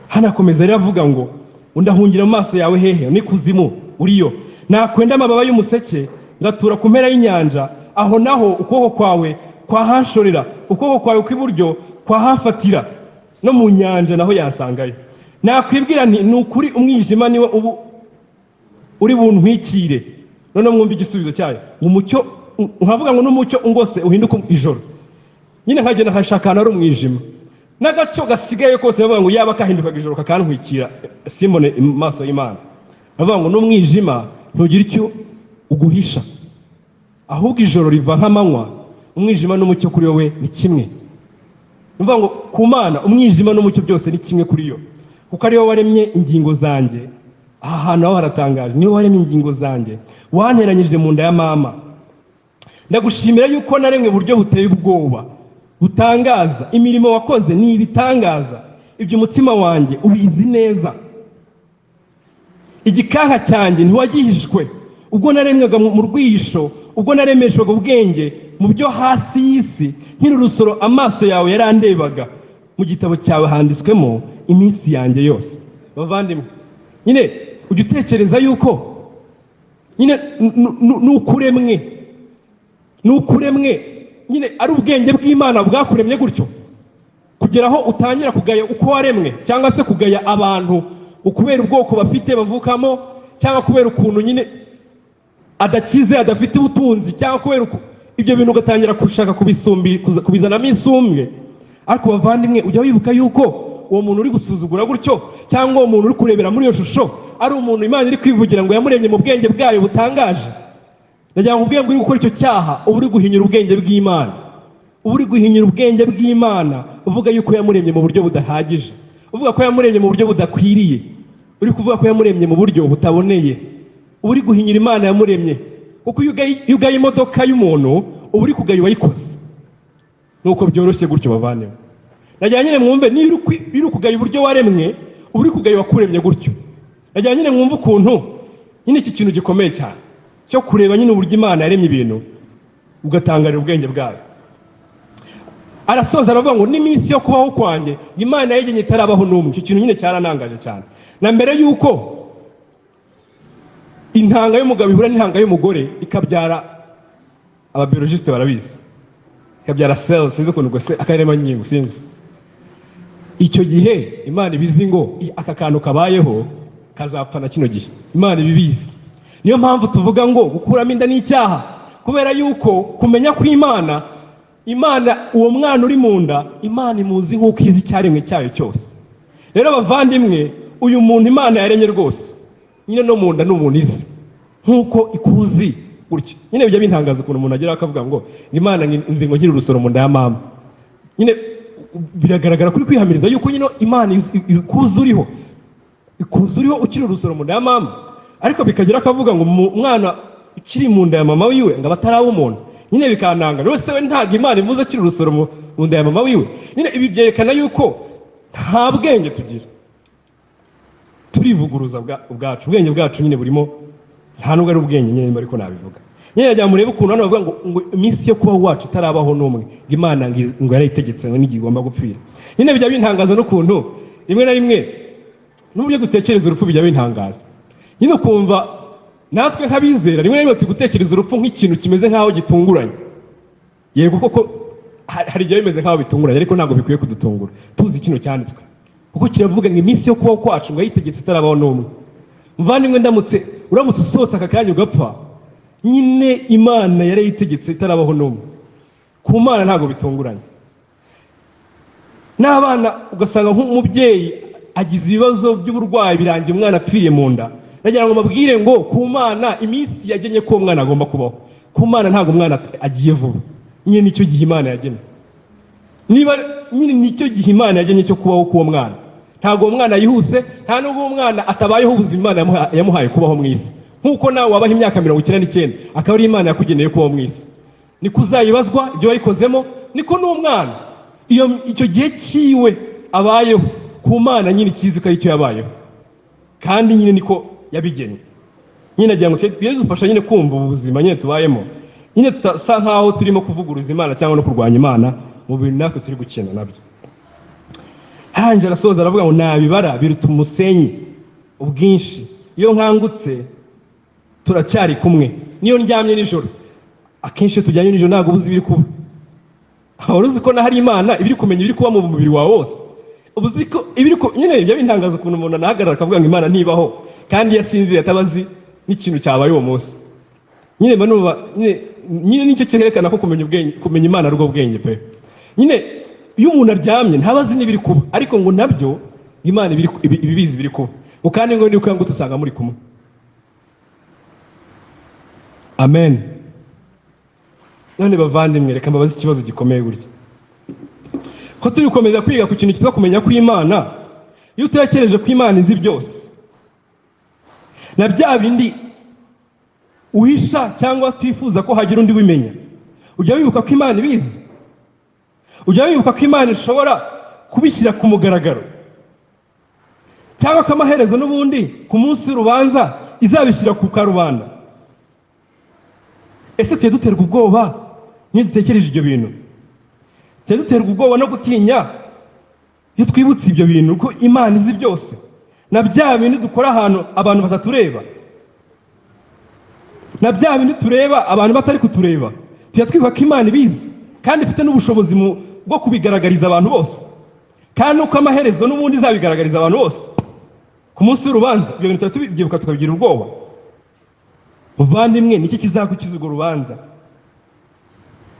Hanakomeza rero avuga ngo undahungira mu maso yawe hehe? N'ikuzimu uriyo. Nakwenda amababa y'umuseke ngatura ku mpera y'inyanja, aho naho ukuboko kwawe kwahashorera, ukuboko kwawe kw'iburyo kwahafatira, no mu nyanja naho yasangayo. Nakwibwira nti ni ukuri umwijima niwe ubu uri buntwikire. None mwumva igisubizo cyayo, umucyo nkavuga ngo n'umucyo ungose uhinduka ijoro. Nyine nkagenda nkashakana ari umwijima, n'agacyo gasigaye kose bavuga ngo yaba kahindukaga ijoro kakantwikira simbone maso y'Imana. Bavuga ngo n'umwijima ntugira icyo uguhisha, ahubwo ijoro riva nk'amanywa, umwijima n'umucyo kuri wowe ni kimwe. Bavuga ngo ku Mana umwijima n'umucyo byose ni kimwe kuri yo, kuko ariyo waremye ingingo zanjye. Aha hantu aho haratangaje, niyo waremye ingingo zanjye, wanteranyije mu nda ya mama. Ndagushimira yuko naremwe buryo buteye ubwoba butangaza, imirimo wakoze ni ibitangaza, ibyo umutima wanjye ubizi neza. Igikanka cyanjye ntiwagihishwe, ubwo naremwaga mu rwisho ubwo naremeshwaga ubwenge mu byo hasi y'isi nkiri urusoro amaso yawe yarandebaga, mu gitabo cyawe handitswemo iminsi yanjye yose. Bavandimwe, nyine ujya utekereza yuko nyine nukuremwe nyine ari ubwenge bw'Imana bwakuremye gutyo, kugeraho utangira kugaya uko waremwe, cyangwa se kugaya abantu ukubera ubwoko bafite bavukamo, cyangwa kubera ukuntu nyine adakize adafite ubutunzi, cyangwa kubera ibyo bintu ugatangira gushaka kubizanamo isumbwe. Ariko bavandimwe, ujya wibuka yuko uwo muntu uri gusuzugura gutyo, cyangwa uwo muntu uri kurebera muri iyo shusho ari umuntu Imana iri kwivugira ngo yamuremye mu bwenge bwayo butangaje. Nagira ngo ubwenge uri gukora icyo cyaha uba uri guhinyura ubwenge bw'Imana, uba uri guhinyura ubwenge bw'Imana, uvuga yuko yamuremye mu buryo budahagije, uvuga ko yamuremye mu buryo budakwiriye, uri kuvuga ko yamuremye mu buryo butaboneye, uba uri guhinyura Imana yamuremye. Kuko iyo ugaye imodoka y'umuntu uba uri kugaya uwayikoze. Nuko byoroshye gutyo bavandimwe. Nagira nyine mwumve, niba uri kugaya uburyo waremwe uba uri kugaya wakuremye gutyo. Nagira nyine mwumve ukuntu nyine iki kintu gikomeye cyane cyo kureba nyine uburyo Imana yaremye ibintu ugatangarira ubwenge bwayo. Arasoza aravuga ngo n'iminsi yo kubaho kwanjye Imana yayigenye itarabaho n'umwe. Icyo kintu nyine cyaranangaje cyane. Na mbere yuko intanga y'umugabo ihura n'intanga y'umugore ikabyara, ababiologiste barabizi, ikabyara cells, sinzi ukuntu gose akarema nyingo sinzi. Icyo gihe Imana ibizi ngo aka kantu kabayeho kazapfa na kino gihe. Imana ibibizi. Niyo mpamvu tuvuga ngo gukuramo inda n'icyaha, kubera yuko kumenya kw'Imana, Imana uwo mwana uri mu nda Imana imuzi nk'uko izi icyaremwe cyayo cyose. Rero bavandimwe, uyu muntu Imana yaremye rwose nyine no mu nda n'umuntu izi nk'uko ikuzi gutyo. Nyine bijya bintangaza ukuntu umuntu agera akavuga ngo Imana nzi ngo nkiri urusoro mu nda ya mama. Nyine biragaragara kuri kwihamiriza yuko nyine Imana ikuzi uriho ukiri urusoro mu nda ya mama. Ariko bikagira akavuga ngo umwana ukiri mu nda ya mama wiwe ngo abataraba umuntu. Nyine bikananga rero se we ntago Imana imuze akiri urusoro mu nda ya mama wiwe. Nyine ibi byerekana yuko nta bwenge tugira, turivuguruza ubwacu. Ubwenge bwacu nyine burimo, nta nubwo ari ubwenge nyine ariko nabivuga. Nyine yajya murebe ukuntu hano bavuga ngo iminsi yo kubaho wacu itarabaho n'umwe Imana ngo yarayitegetse ngo n'igihe igomba gupfira. Nyine bijya bintangaza n'ukuntu rimwe na rimwe n'uburyo dutekereza urupfu bijya bintangaza. Nyine ukumva natwe nk'abizera rimwe na rimwe gutekereza urupfu nk'ikintu kimeze nk'aho gitunguranye. Yego koko hari igihe bimeze nk'aho bitunguranye, ariko ntabwo bikwiye kudutungura. Tuzi kino cyanditswe kuko kiravuga ngo iminsi yo kubaho kwacu ngo yayitegetse itarabaho n'umwe. Muvandimwe, uramutse usohotse aka kanya ugapfa, nyine Imana yarayitegetse itarabaho n'umwe. Ku Mana ntabwo bitunguranye. N'abana ugasanga nk'umubyeyi agize ibibazo by'uburwayi birangiye umwana apfiriye mu nda, nagira ngo mabwire ngo ku Mana iminsi yagenye ko umwana agomba kubaho. Ku Mana ntabwo umwana agiye vuba. Nyine nicyo gihe Imana yagenye. Niba nyine nicyo gihe Imana yagenye cyo kubaho k'uwo mwana, ntabwo uwo mwana yihuse, nta nubwo uwo mwana atabayeho ubuzima Imana yamuhaye kubaho mu isi. Nk'uko nawe wabaho imyaka 99 akaba ari Imana yakugeneye kubaho mu isi, niko uzayibazwa ibyo wayikozemo, niko n'umwana icyo gihe cyiwe abayeho ku Mana nyine kizi ko icyo yabayeho, kandi nyine niko yabigennye. Nyine agira ngo dufasha nyine kumva ubuzima nyine tubayemo, nyine tutasa nkaho turimo kuvuguruza Imana cyangwa no kurwanya Imana mu bintu natwe turi gukina nabyo. Hanje arasoza aravuga ngo nabibara biruta umusenyi ubwinshi, iyo nkangutse turacyari kumwe, niyo ndyamye nijoro. Akenshi tujyanye nijoro ntabwo ubuzi biri kuba. Uruzi ko na hari Imana ibiri kumenya ibiri kuba mu mubiri wawe wose. Ubuzi ko ibiri ko nyine ibyo bintangaza ukuntu umuntu anahagarara akavuga ngo Imana ntibaho kandi yasinziriye atabazi n'ikintu cyabaye uwo munsi. Nyine banuba nyine nicyo cyerekana ko kumenya Imana ari ubwo bwenge pe. Nyine iyo umuntu aryamye ntabazi n'ibiri kuba, ariko ngo nabyo Imana ibibizi biri kuba. Kandi ngo niko ngo tusanga muri kumwe. Amen. None bavandimwe, reka mbabaze ikibazo gikomeye gutya. Ko turi gukomeza kwiga ku kintu cyitwa kumenya kw'Imana, iyo utekereje ko Imana izi byose na bya bindi uhisha cyangwa twifuza ko hagira undi wimenya, ujya wibuka ko Imana ibizi. Ujya wibuka ko Imana ishobora kubishyira ku mugaragaro, cyangwa ko amaherezo n'ubundi ku munsi w'urubanza izabishyira ku karubanda. ese tuye duterwa ubwoba niyo dutekereje ibyo bintu? tuye duterwa ubwoba no gutinya iyo twibutse ibyo bintu ko Imana izi byose, na bya bintu dukora ahantu abantu batatureba, na bya bintu tureba abantu batari kutureba, tuya twibuka ko Imana ibizi kandi ifite n'ubushobozi bwo kubigaragariza abantu bose, kandi uko amaherezo n'ubundi izabigaragariza abantu bose ku munsi w'urubanza. Ibyo bintu tubyibuka tukabigira ubwoba. Muvandimwe, niki kizagukiza urwo rubanza?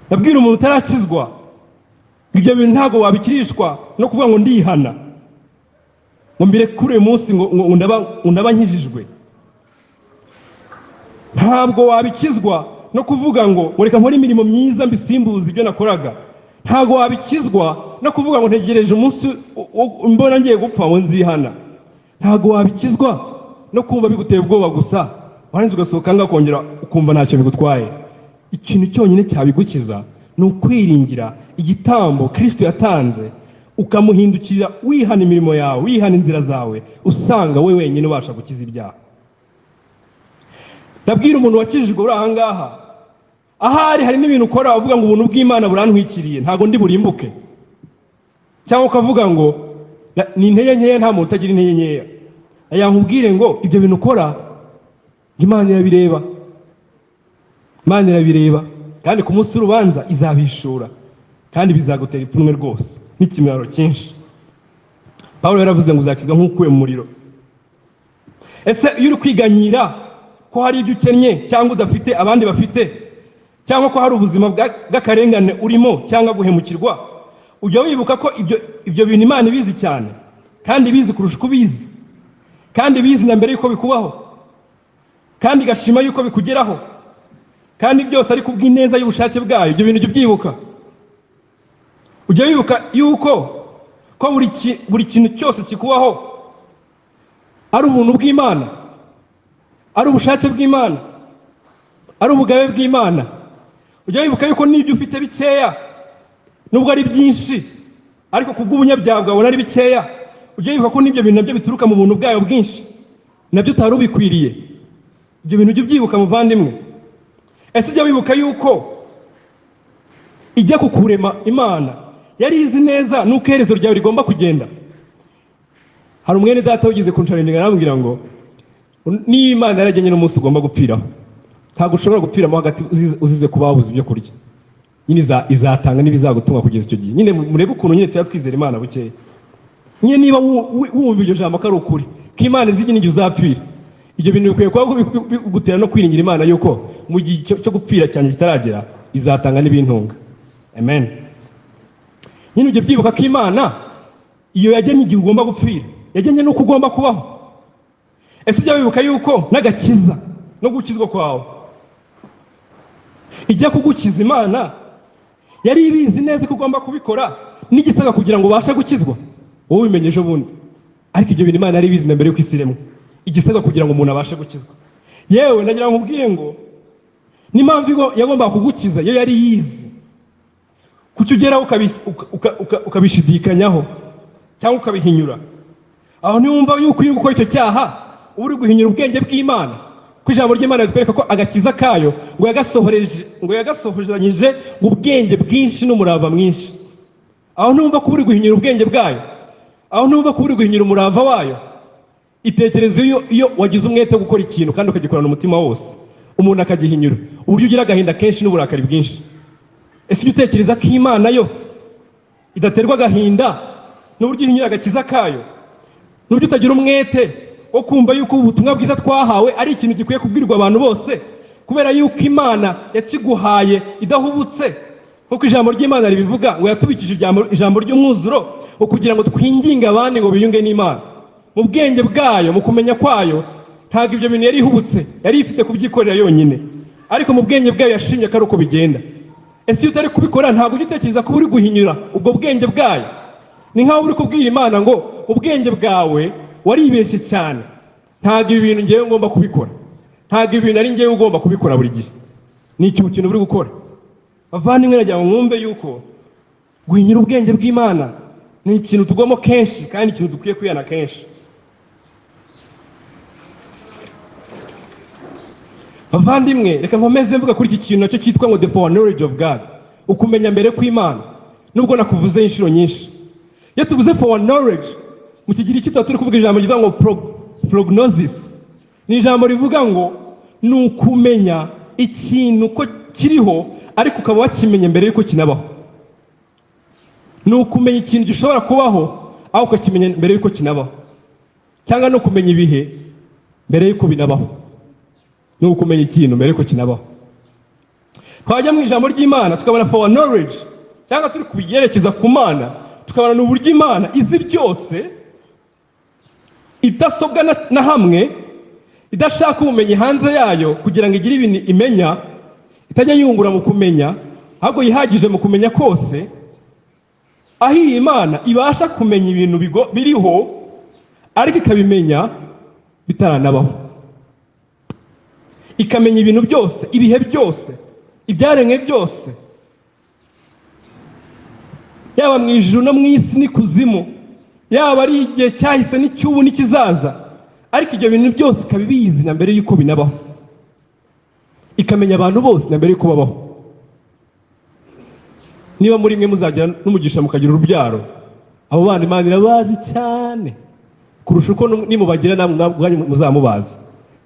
Ndabwira umuntu utarakizwa, ibyo bintu ntabwo wabikirishwa no kuvuga ngo ndihana, ngo mbere kuri uyu munsi ngo ndaba nkijijwe. Ntabwo wabikizwa no kuvuga ngo reka nkore imirimo myiza mbisimbuza ibyo nakoraga. Ntabwo wabikizwa no kuvuga ngo ntegereje umunsi mbona ngiye gupfa ngo nzihana. Ntabwo wabikizwa no kumva biguteye ubwoba gusa, warangiza ugasohoka ngaho ukongera ukumva ntacyo bigutwaye. Ikintu cyonyine cyabigukiza ni ukwiringira igitambo Kristo yatanze, ukamuhindukira wihana imirimo yawe, wihana inzira zawe, usanga we wenyine ubasha gukiza ibyaha. Ndabwira umuntu wakijijwe uri aha ngaha, ahari hari n'ibintu ukora uvuga ngo ubuntu bw'Imana burantwikiriye ntago ndi burimbuke, cyangwa ukavuga ngo ni intege nkeya, nta muntu utagira intege nkeya. Yankubwire ngo ibyo bintu ukora Imana irabireba, Imana irabireba, kandi ku munsi w'urubanza izabishura, kandi bizagutera ipfunwe rwose n'ikimwaro cyinshi. Pawulo yaravuze ngo uzakizwa nk'ukuwe mu muriro. Ese iyo uri kwiganyira ko hari ibyo ukennye cyangwa udafite abandi bafite, cyangwa ko hari ubuzima bw'akarengane urimo cyangwa guhemukirwa, ujya wibuka ko ibyo bintu Imana ibizi cyane, kandi ibizi kurusha uko ubizi, kandi ibizi na mbere yuko bikubaho, kandi igashima yuko bikugeraho, kandi byose ari kubw'ineza y'ubushake bwayo. Ibyo bintu ujya ubyibuka. Ujya wibuka yuko ko buri kintu cyose kikubaho ari ubuntu bw'Imana, ari ubushake bw'Imana, ari ubugabe bw'Imana. Ujya wibuka yuko n'ibyo ufite bikeya nubwo ari byinshi, ariko kubw'ubunyabyaha bwawe ari bikeya. Ujya wibuka ko n'ibyo bintu nabyo bituruka mu buntu bwayo bwinshi, nabyo utari ubikwiriye. Ibyo bintu ujya ubyibuka muvandimwe. Ese ujya wibuka yuko ijya kukurema Imana yari izi neza nuko iherezo ryawe rigomba kugenda? Hari umwene data ugize kunsharinga arambwira ngo niba Imana yaragennye n'umunsi ugomba gupfiraho, ntabwo ushobora gupfiramo hagati uzize kuba wabuze ibyo kurya. Nyine izatanga n'ibizagutunga kugeza icyo gihe. Nyine murebe ukuntu nyine tuba twizera Imana bukeya. Nyine niba wumva iryo jambo ko ari ukuri ko Imana izi n'igihe uzapfira, ibyo bintu bikwiye kuba bigutera no kwiringira Imana yuko mu gihe cyo gupfira cyane kitaragera izatanga n'ibintunga. Amen. Nyine ujye byibuka ko Imana iyo yagennye igihe ugomba gupfira, yagennye n'uko ugomba kubaho. Ese ujya wibuka yuko n'agakiza no gukizwa kwawe ijya kugukiza Imana yari ibizi neza ko ugomba kubikora n'igisaka kugira ngo ubashe gukizwa? Wowe ubimenyeje ubundi, ariko ibyo bintu Imana yari ibizi mbere yuko isi iremwa, igisaka kugira ngo umuntu abashe gukizwa. Yewe nagira ngo nkubwire ngo n'impamvu yagomba kugukiza yo yari yizi, kuki ugeraho ukabishidikanyaho cyangwa ukabihinyura. Aho niwumva yuko uri gukora icyo cyaha uri guhinyura ubwenge bw'Imana, ko ijambo ry'Imana ritwereka ko agakiza kayo ngo yagasohoranyije ubwenge bwinshi n'umurava mwinshi. Aho numva ko uri guhinyura ubwenge bwayo, aho numva ko uri guhinyura umurava wayo. Itekereze iyo wagize umwete wo gukora ikintu kandi ukagikorana umutima wose, umuntu akagihinyura, uburyo ugira agahinda kenshi n'uburakari bwinshi. Ese ujya utekereza ko Imana yo idaterwa agahinda n'uburyo ihinyura agakiza kayo, n'uburyo utagira umwete wo kumva yuko ubutumwa bwiza twahawe ari ikintu gikwiye kubwirwa abantu bose, kubera yuko Imana yakiguhaye idahubutse, nk'uko ijambo ry'Imana ribivuga ngo yatubikije ijambo ry'umwuzuro wo kugira ngo twinginge abandi ngo biyunge n'Imana. Mu bwenge bwayo, mu kumenya kwayo, ntabwo ibyo bintu yari ihubutse, yari ifite kubyikorera yonyine, ariko mu bwenge bwayo yashimye ko ari uko bigenda. Ese iyo utari kubikora ntabwo ujya utekereza ko uri guhinyura ubwo bwenge bwayo? Ni nk'aho uri kubwira Imana ngo ubwenge bwawe waribeshye cyane, ntabwo ibi bintu ngewe ngomba kubikora, ntabwo ibi bintu ari ngewe ugomba kubikora buri gihe. Ni ikintu uri gukora. Bavandimwe, nagira ngo mwumve yuko guhinyura ubwenge bw'Imana ni ikintu tugomba kenshi, kandi ikintu dukwiye kwihana kenshi. Bavandimwe, reka nkomeze mvuga kuri iki kintu nacyo cyitwa ngo the foreknowledge of God, ukumenya mbere kw'Imana. Nubwo nakuvuze inshuro nyinshi, iyo tuvuze foreknowledge mu Kigiriki tuba turi kuvuga ijambo rivuga ngo prognosis. Ni ijambo rivuga ngo ni ukumenya ikintu ko kiriho ariko ukaba wakimenya mbere yuko kinabaho. Ni ukumenya ikintu gishobora kubaho aho ukakimenya mbere yuko kinabaho, cyangwa no kumenya ibihe mbere yuko binabaho. Ni ukumenya ikintu mbere yuko kinabaho. Twajya mu ijambo ry'Imana tukabona foreknowledge, cyangwa turi kubigerekeza ku Mana tukabona n'uburyo Imana izi byose, idasobwa na hamwe, idashaka ubumenyi hanze yayo kugira ngo igire ibintu imenya, itajya yungura mu kumenya, ahubwo yihagije mu kumenya kose. Aho iyi Imana ibasha kumenya ibintu biriho ariko ikabimenya bitaranabaho, ikamenya ibintu byose, ibihe byose, ibyaremwe byose, yaba mu ijuru no mu isi n'ikuzimu, yaba ari igihe cyahise n'icy'ubu n'ikizaza, ariko ibyo bintu byose ikaba ibizi na mbere y'uko binabaho, ikamenya abantu bose na mbere y'uko babaho. Niba muri mwe muzagira n'umugisha mukagira urubyaro, abo bana Imana irabazi cyane kurusha uko nimubagira namwe muzamubazi.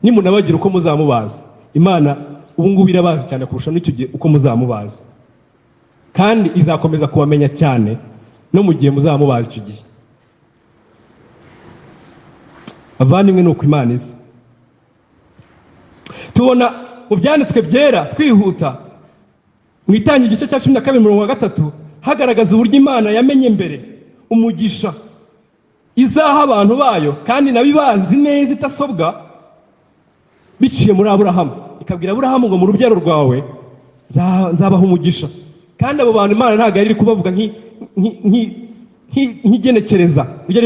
Nimunabagira uko muzamubazi, Imana ubu ngubu irabazi cyane kurusha n'icyo gihe uko muzamubazi, kandi izakomeza kubamenya cyane no mu gihe muzamubazi icyo gihe. Abavandimwe, ni uko Imana izi. Tubona mu byanditswe byera twihuta mu Itangira igice cya 12:3 hagaragaza uburyo Imana yamenye mbere umugisha izaha abantu bayo, kandi nabibazi neza itasobwa, biciye muri Aburahamu. Ikabwira Aburahamu ngo mu rubyaro rwawe nzabaha umugisha. Kandi abo bantu Imana ntabwo ari kubavuga nk'igenekereza, ibyo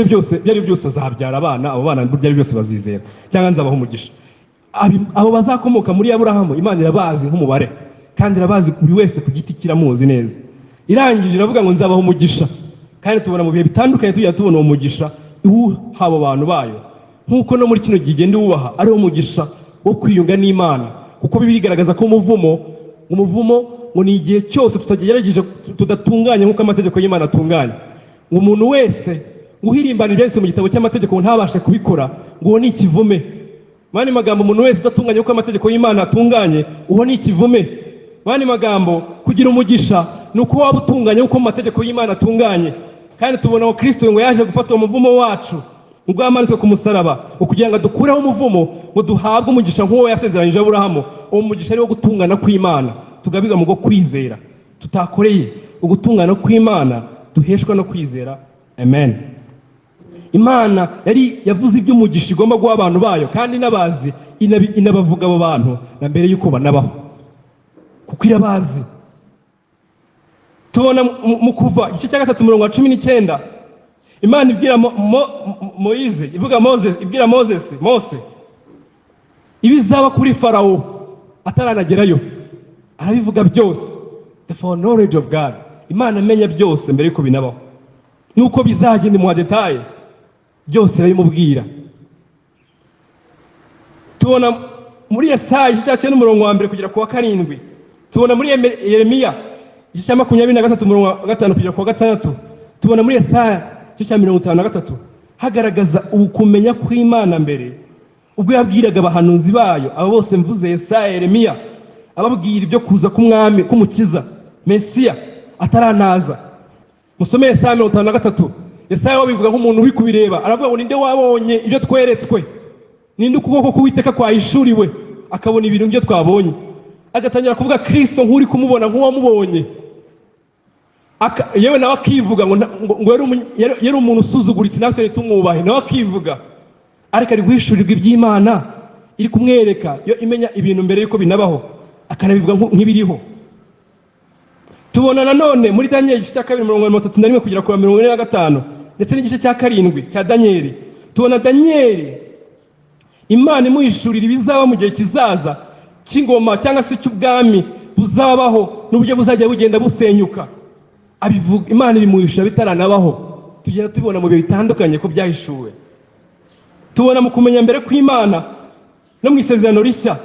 ari byose azabyara abana, abo bana ibyo ari byose bazizera, cyangwa nzabaha umugisha. Abo bazakomoka muri Aburahamu Imana irabazi nk'umubare, kandi irabazi buri wese ku giti kiramuzi neza. Irangije iravuga ngo nzabaha umugisha, kandi tubona mu bihe bitandukanye tujya tubona uwo mugisha iwuha abo bantu bayo, nk'uko no muri kino gihe igenda iwubaha ariwo mugisha wo kwiyunga n'Imana. Kuko Bibiliya igaragaza ko umuvumo ngo ni igihe cyose tutagerageje tudatunganya nk'uko amategeko y'Imana atunganya. Ngo umuntu wese uhirimbana ibyanditswe mu gitabo cy'amategeko ntabashe kubikora, ngo uwo ni ikivume. Mani magambo, umuntu wese udatunganya nk'uko amategeko y'Imana atunganye, uwo ni ikivume. Mani magambo, kugira umugisha ni uko waba utunganya nk'uko amategeko y'Imana atunganye. Kandi tubona ko Kristo ngo yaje gufata umuvumo wacu ubwo yamanitswe ku musaraba, kugira ngo dukureho umuvumo, ngo duhabwe umugisha nk'uwo yasezeranyije Aburahamu. Uwo mugisha ari wo gutungana kw'Imana tugabiga mu bwo kwizera tutakoreye, ugutungana kw'Imana duheshwa no kwizera. Amen. Imana yari yavuze iby'umugisha igomba guha abantu bayo, kandi inabazi, inabavuga abo bantu na mbere y'uko banabaho, kuko irabazi. Tubona mu Kuva igice cya 3:19 Imana ibwira Moise, ivuga Moses, ibwira Mose ibizaba kuri Farawo ataranagerayo, arabivuga byose. The foreknowledge of God, Imana amenya byose mbere yuko binabaho, nuko bizagenda mu detail byose irabimubwira. Tubona muri Yesaya igice cya 9:1 kugera ku wa 7. Tubona muri Yeremiya igice cya 23:5 kugera ku wa 6. Tubona muri Yesaya igice cya 53 hagaragaza ukumenya kw'Imana mbere, ubwo yabwiraga abahanuzi bayo abo bose mvuze, Yesaya, Yeremiya, ababwira ibyo kuza k'umwami, k'umukiza Mesiya ataranaza. Musome Yesaya 53. Yesaya bivuga nk'umuntu uri kubireba, aravuga ngo ninde wabonye ibyo tweretswe, ninde ukuboko k'Uwiteka kwahishuriwe akabona ibintu byo twabonye. Agatangira kuvuga Kristo nk'uri kumubona nk'uwamubonye, yewe nawe akivuga ngo yari umuntu usuzuguritse natwe tumwubahe, nawe akivuga, ariko ari guhishurirwa iby'Imana iri kumwereka, yo imenya ibintu mbere yuko binabaho, akanabivuga nk'ibiriho. Tubona nanone muri Daniel igice cya 2:31 kugera ku 45, ndetse n'igice cya 7 cya Daniel. Tubona Daniel Imana imuhishurira ibizaba mu gihe kizaza cy'ingoma cyangwa se cy'ubwami buzabaho n'uburyo buzajya bugenda busenyuka. Abivuga Imana ibimuhisha bitaranabaho, tugenda tubona mu bihe bitandukanye ko byahishuwe. Tubona mu kumenya mbere kw'Imana no mu Isezerano Rishya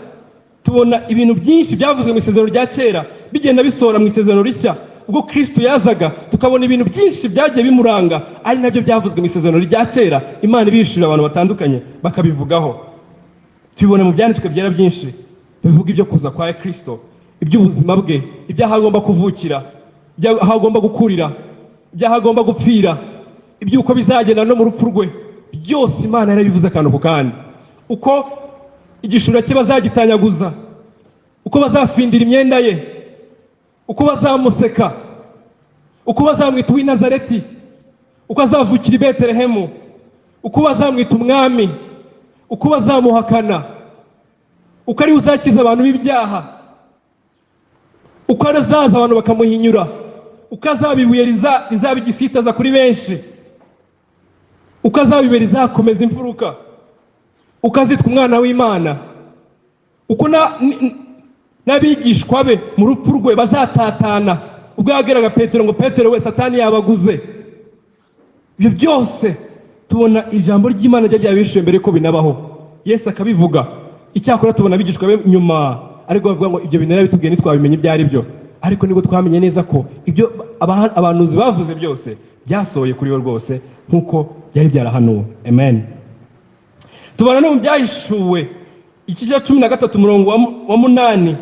tubona ibintu byinshi byavuzwe mu isezerano rya kera bigenda bisohora mu isezerano rishya. Ubwo Kristo yazaga tukabona ibintu byinshi byagiye bimuranga, ari nabyo byavuzwe mu isezerano rya kera, Imana ibishurira abantu batandukanye bakabivugaho. Tubibona mu byanditswe byera byinshi bivuga ibyo kuza kwa Kristo, iby'ubuzima bwe, ibyaho agomba kuvukira, ibyaho agomba gukurira, ibyaho agomba gupfira, iby'uko bizagenda no mu rupfu rwe. Byose Imana yarabivuze akantu ku kandi. Uko igishura cye bazagitanyaguza, uko bazafindira imyenda ye, uko bazamuseka, uko bazamwita uw'i Nazareti, uko azavukira i Betelehemu, uko bazamwita umwami, uko bazamuhakana, uko ari uzakiza abantu b'ibyaha, uko arazaza abantu bakamuhinyura, uko azaba ibuye rizaba igisitaza kuri benshi, uko azaba ibuye rizakomeza imfuruka, uko azitwa umwana w'Imana, uko n'abigishwa be mu rupfu rwe bazatatana. Ubwo yabwiraga Petero ngo Petero we Satani yabaguze. Ibyo byose tubona ijambo ry'Imana ryabishuye mbere ko binabaho, Yesu akabivuga. Icyakora tubona abigishwa be nyuma ariko bavuga ngo ibyo bintu yarabitubwiye ntitwabimenye ibyo ari byo, ariko nibwo twamenye neza ko ibyo abanuzi bavuze byose byasohoye kuri we rwose nk'uko byari byarahanuwe. Amen. Tubona no mu byahishuwe igice cya 13 umurongo wa 8,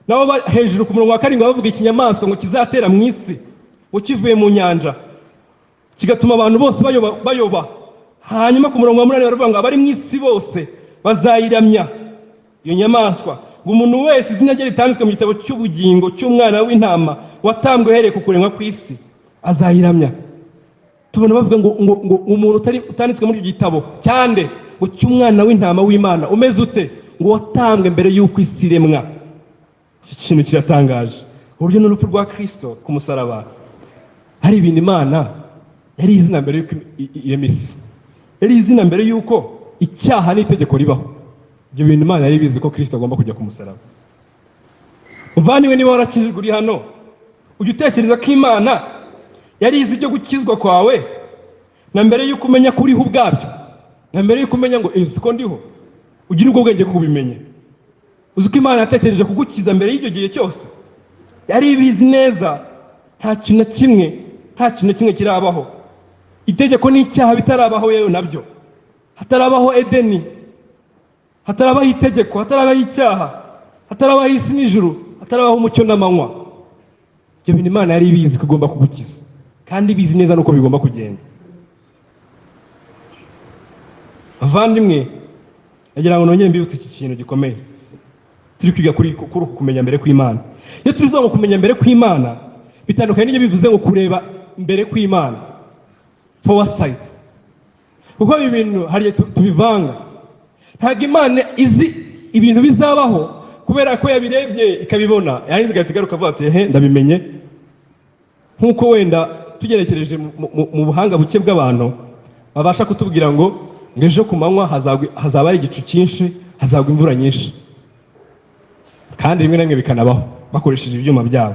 nabo hejuru ku murongo wa 7 bavuga ikinyamaswa ngo kizatera mu isi, ngo kivuye mu nyanja kigatuma abantu bose bayoba. Hanyuma ku murongo wa 8 baravuga ngo abari mu isi bose bazayiramya iyo nyamaswa, ngo umuntu wese izina rye ritanditswe mu gitabo cy'ubugingo cy'umwana w'intama watambwe uhereye ku kuremwa kw'isi azayiramya. Tubona bavuga ngo umuntu utanditswe muri icyo gitabo cyande ngo cy'umwana w'intama w'Imana umeze ute, ngo watambwe mbere y'uko isi iremwa. Iki kintu kiratangaje, uburyo n'urupfu rwa Kristo ku musaraba hari ibintu Imana yari izina mbere y'uko irema isi, yari izina mbere y'uko icyaha n'itegeko ribaho. Ibyo bintu Imana yari bizi ko Kristo agomba kujya ku musaraba. Muvandimwe, niba warakijijwe uri hano, ujya utekereza ko Imana yari izi ibyo gukizwa kwawe na mbere y'uko umenya ko uriho ubwabyo, na mbere y'uko umenya ngo siko ndiho, ugira ubwo bwenge kubimenya. Uzi ko Imana yatekereje kugukiza mbere y'ibyo gihe cyose, yari ibizi neza. Nta kintu na kimwe kirabaho, itegeko n'icyaha bitarabaho yewe nabyo, hatarabaho Edeni, hatarabaho itegeko, hatarabaho icyaha, hatarabaho isi n'ijuru, hatarabaho umucyo n'amanywa. Ibyo bintu Imana yari ibizi ko igomba kugukiza, kandi ibizi neza nuko bigomba kugenda. Bavandimwe, nagira ngo nongere mbibutse iki kintu gikomeye turi kwiga kuri kumenya mbere kw'Imana. Iyo tuvuga ngo kumenya mbere kw'Imana bitandukanye n'ibyo bivuze ngo kureba mbere kw'Imana, foresight. Kuko ibi bintu hari tubivanga. Ntabwo Imana izi ibintu bizabaho kubera ko yabirebye ikabibona, yarinze igatigaruka avuga ati ndabimenye. Nk'uko wenda tugerekereje mu buhanga buke bw'abantu babasha kutubwira ngo ejo ku manywa hazaba ari igicu cyinshi, hazagwa imvura nyinshi, kandi rimwe na rimwe bikanabaho bakoresheje ibyuma byabo.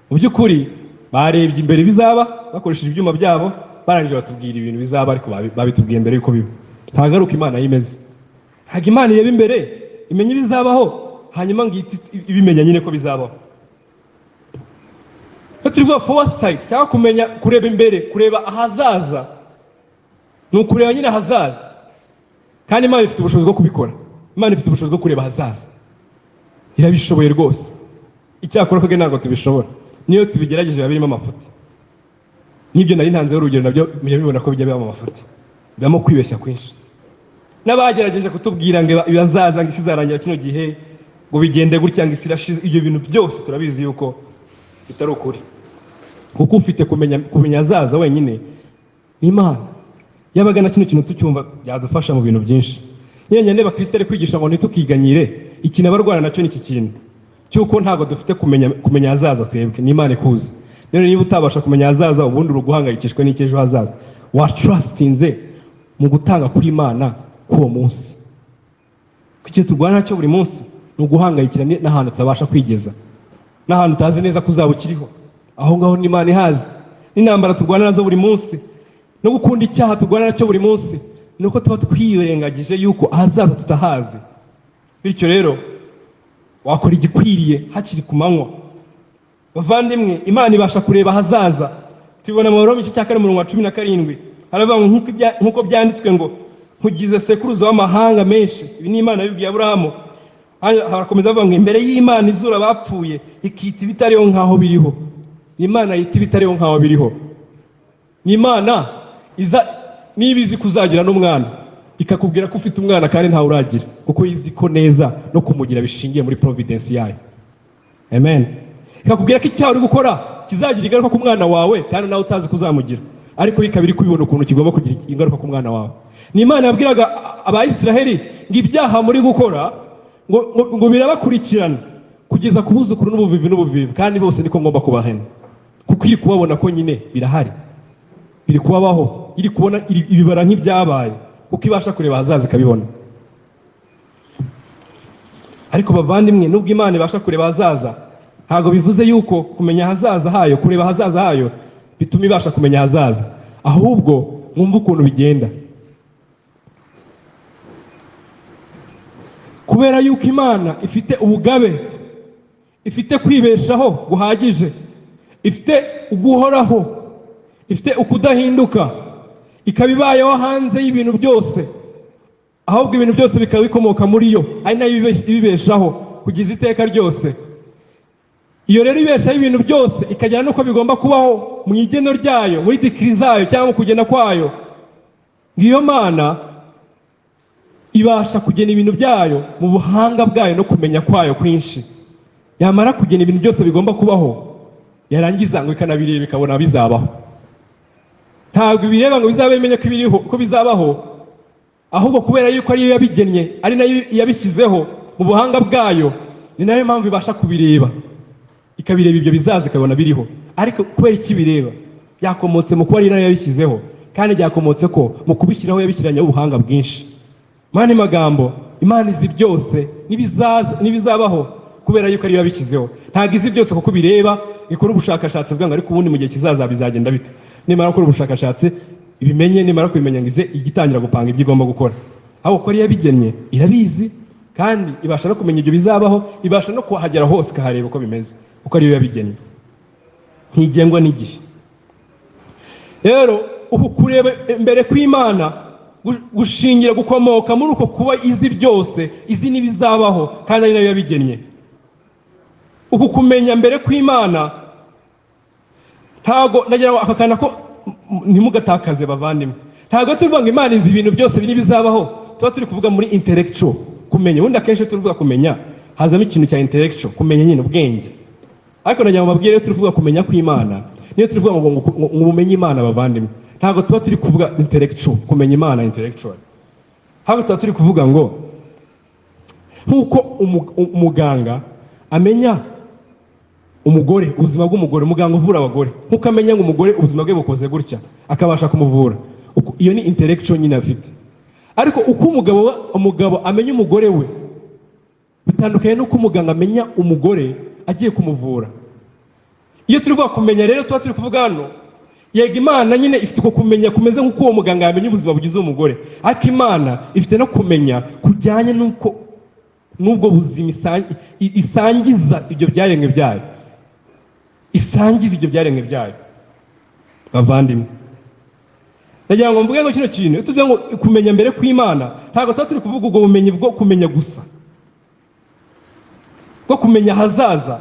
Mu by'ukuri barebye imbere bizaba bakoresheje ibyuma byabo, barangije batubwira ibintu bizaba, ariko babitubwiye mbere yuko biba. Ntagaruka Imana yimeze. Ntabwo Imana ireba imbere imenya ibizabaho hanyuma ngo ibimenya nyine ko bizabaho. Turivuga foresight cyangwa kumenya, kureba imbere, kureba ahazaza, ni ukureba nyine ahazaza. Kandi Imana ifite ubushobozi bwo kubikora. Imana ifite ubushobozi bwo kureba ahazaza, irabishoboye rwose. Icyakora ko ntabwo tubishobora, niyo tubigerageje biba birimo amafuti. N'ibyo nari ntanzeho urugero nabyo bibona ko bijya bibamo amafuti, bibamo kwibeshya kwinshi. N'abagerageje kutubwira ngo ibizaza ngo isi izarangira kino gihe, ngo bigende gutya ngo isi irashize, ibyo bintu byose turabizi yuko bitari ukuri. Kuko ufite kumenya azaza wenyine ni Imana. Yabaga na kino kintu tucyumva byadufasha mu bintu byinshi. Nyine niba Kristo ari kwigisha ngo ntitukiganyire, ikintu abarwana nacyo ni iki kintu cyuko ntabwo dufite kumenya azaza twebwe, ni Imana ikuzi. Rero niba utabasha kumenya azaza, ubundi uruguhangayikishwe n'icyejo hazaza, wa trustinze mu gutanga kuri Imana k'uwo munsi. Kuko turwana nacyo buri munsi ni uguhangayikira n'ahantu tutabasha kwigeza, n'ahantu utazi neza ko uzaba ukiriho. Aho ngaho ni Imana ihazi. N'intambara turwana nazo buri munsi, no gukunda icyaha turwana nacyo buri munsi, nuko tuba twirengagije yuko ahazaza tutahazi. Bityo rero wakora igikwiriye hakiri ku manywa. Bavandimwe, Imana ibasha kureba ahazaza. Tubibona mu Baroma 4:17 haravuga ngo nkuko byanditswe ngo nkugize sekuruza w'amahanga menshi. Ibi ni Imana yabibwiye Aburahamu. Harakomeza avuga ngo imbere y'Imana izura bapfuye ikita ibitariho nkaho biriho. Imana yita ibitariho nkaho biriho. Imana nibizi kuzagira n'umwana ikakubwira ko ufite umwana kandi ntawe uragira, kuko yizi ko neza no kumugira bishingiye muri providence yayo. Amen. Ikakubwira ko icyaha uri gukora kizagira ingaruka ku mwana wawe kandi nawe utazi kuzamugira, ariko bikabiri kubibona ukuntu kigomba kugira ingaruka ku mwana wawe. Ni Imana yabwiraga Abayisiraheli ngo ibyaha muri gukora ngo birabakurikirana kugeza ku buzukuru n'ubuvivi, kandi bose niko ngomba kubahena, kuko iri kubabona ko nyine birahari, biri kubabaho, iri kubona ibibara nk'ibyabaye, kuko ibasha kureba ahazaza ikabibona. Ariko bavandimwe, nubwo Imana ibasha kureba ahazaza, ntabwo bivuze yuko kumenya ahazaza hayo, kureba ahazaza hayo bituma ibasha kumenya ahazaza, ahubwo mwumva ukuntu bigenda. Kubera yuko Imana ifite ubugabe, ifite kwibeshaho guhagije, ifite uguhoraho, ifite ukudahinduka, ikabibayeho hanze y'ibintu byose, ahubwo ibintu byose bikaba bikomoka muri yo, ari nayo ibibeshaho kugeza iteka ryose. Iyo rero ibeshaho ibintu byose ikagera nuko bigomba kubaho mu igeno ryayo, muri dikiri zayo cyangwa mu kugena kwayo. Ngiyo Mana ibasha kugena ibintu byayo mu buhanga bwayo no kumenya kwayo kwinshi. Yamara kugena ibintu byose bigomba kubaho, yarangiza ngo ikanabireba ikabona bizabaho. Ntabwo ibireba ngo bizabe bimenye ko biriho ko bizabaho, ahubwo kubera yuko ari yo yabigennye, ari nayo yabishyizeho mu buhanga bwayo, ni nayo mpamvu ibasha kubireba, ikabireba ibyo bizaza ikabona biriho. Ariko kubera iki bireba? Byakomotse mu kuba ari nayo yabishyizeho, kandi byakomotse ko mu kubishyiraho yabishyiranye ubuhanga bwinshi. Mani magambo, Imana izi byose nibizabaho kubera yuko ari yo yabishyizeho. Ntabwo izi byose kuko bireba ikora ubushakashatsi bwanga, ariko ubundi mu gihe kizaza bizagenda bite. Nimara gukora ubushakashatsi ibimenye, nimara kubimenya ngo ize igitangira gupanga ibyo igomba gukora. Aho ko ari yabigennye irabizi, kandi ibasha no kumenya ibyo bizabaho, ibasha no kuhagera hose kahareba uko bimeze, uko ari yo yabigennye, ntigengwa n'igihe. Rero uku kureba mbere kw'Imana gushingira gukomoka muri uko kuba izi byose, izi nibizabaho kandi ari nayo yabigennye. Uku kumenya mbere kw'Imana ntago nagira ngo akakana ko ntimugatakaze bavandimwe. Ntago tuvuga ngo Imana izi ibintu byose biri bizabaho, tuba turi kuvuga muri intellectual kumenya. Ubundi akenshi tuvuga kumenya hazamo ikintu cya intellectual, kumenya nyine ubwenge. Ariko nagira ngo mabwire turi kuvuga kumenya kw'Imana, niyo turi kuvuga ngo ubumenyi Imana bavandimwe, ntago tuba turi kuvuga intellectual, kumenya Imana intellectual. Haba tuba turi kuvuga ngo nkuko umuganga amenya umugore, ubuzima bw'umugore, muganga uvura abagore, nkuko amenya ngo umugore ubuzima bwe bukoze gutya akabasha kumuvura, iyo ni intellectual nyine afite. Ariko uko umugabo amenya umugore we bitandukanye nuko umuganga amenya umugore agiye kumuvura. Iyo turi kuvuga kumenya rero tuba turi kuvuga hano, yego Imana nyine ifite uko kumenya kumeze nk'uko uwo muganga yamenya ubuzima bugize umugore, ariko Imana ifite no kumenya kujyanye n'uko n'ubwo buzima isangiza ibyo byaremwe byayo, isangiza ibyo byaremwe byayo. Bavandimwe, nagira ngo mvuge ngo kino kintu tuvuga ngo kumenya mbere kw'Imana, ntabwo tuba turi kuvuga ubwo bumenyi bwo kumenya gusa, bwo kumenya hazaza,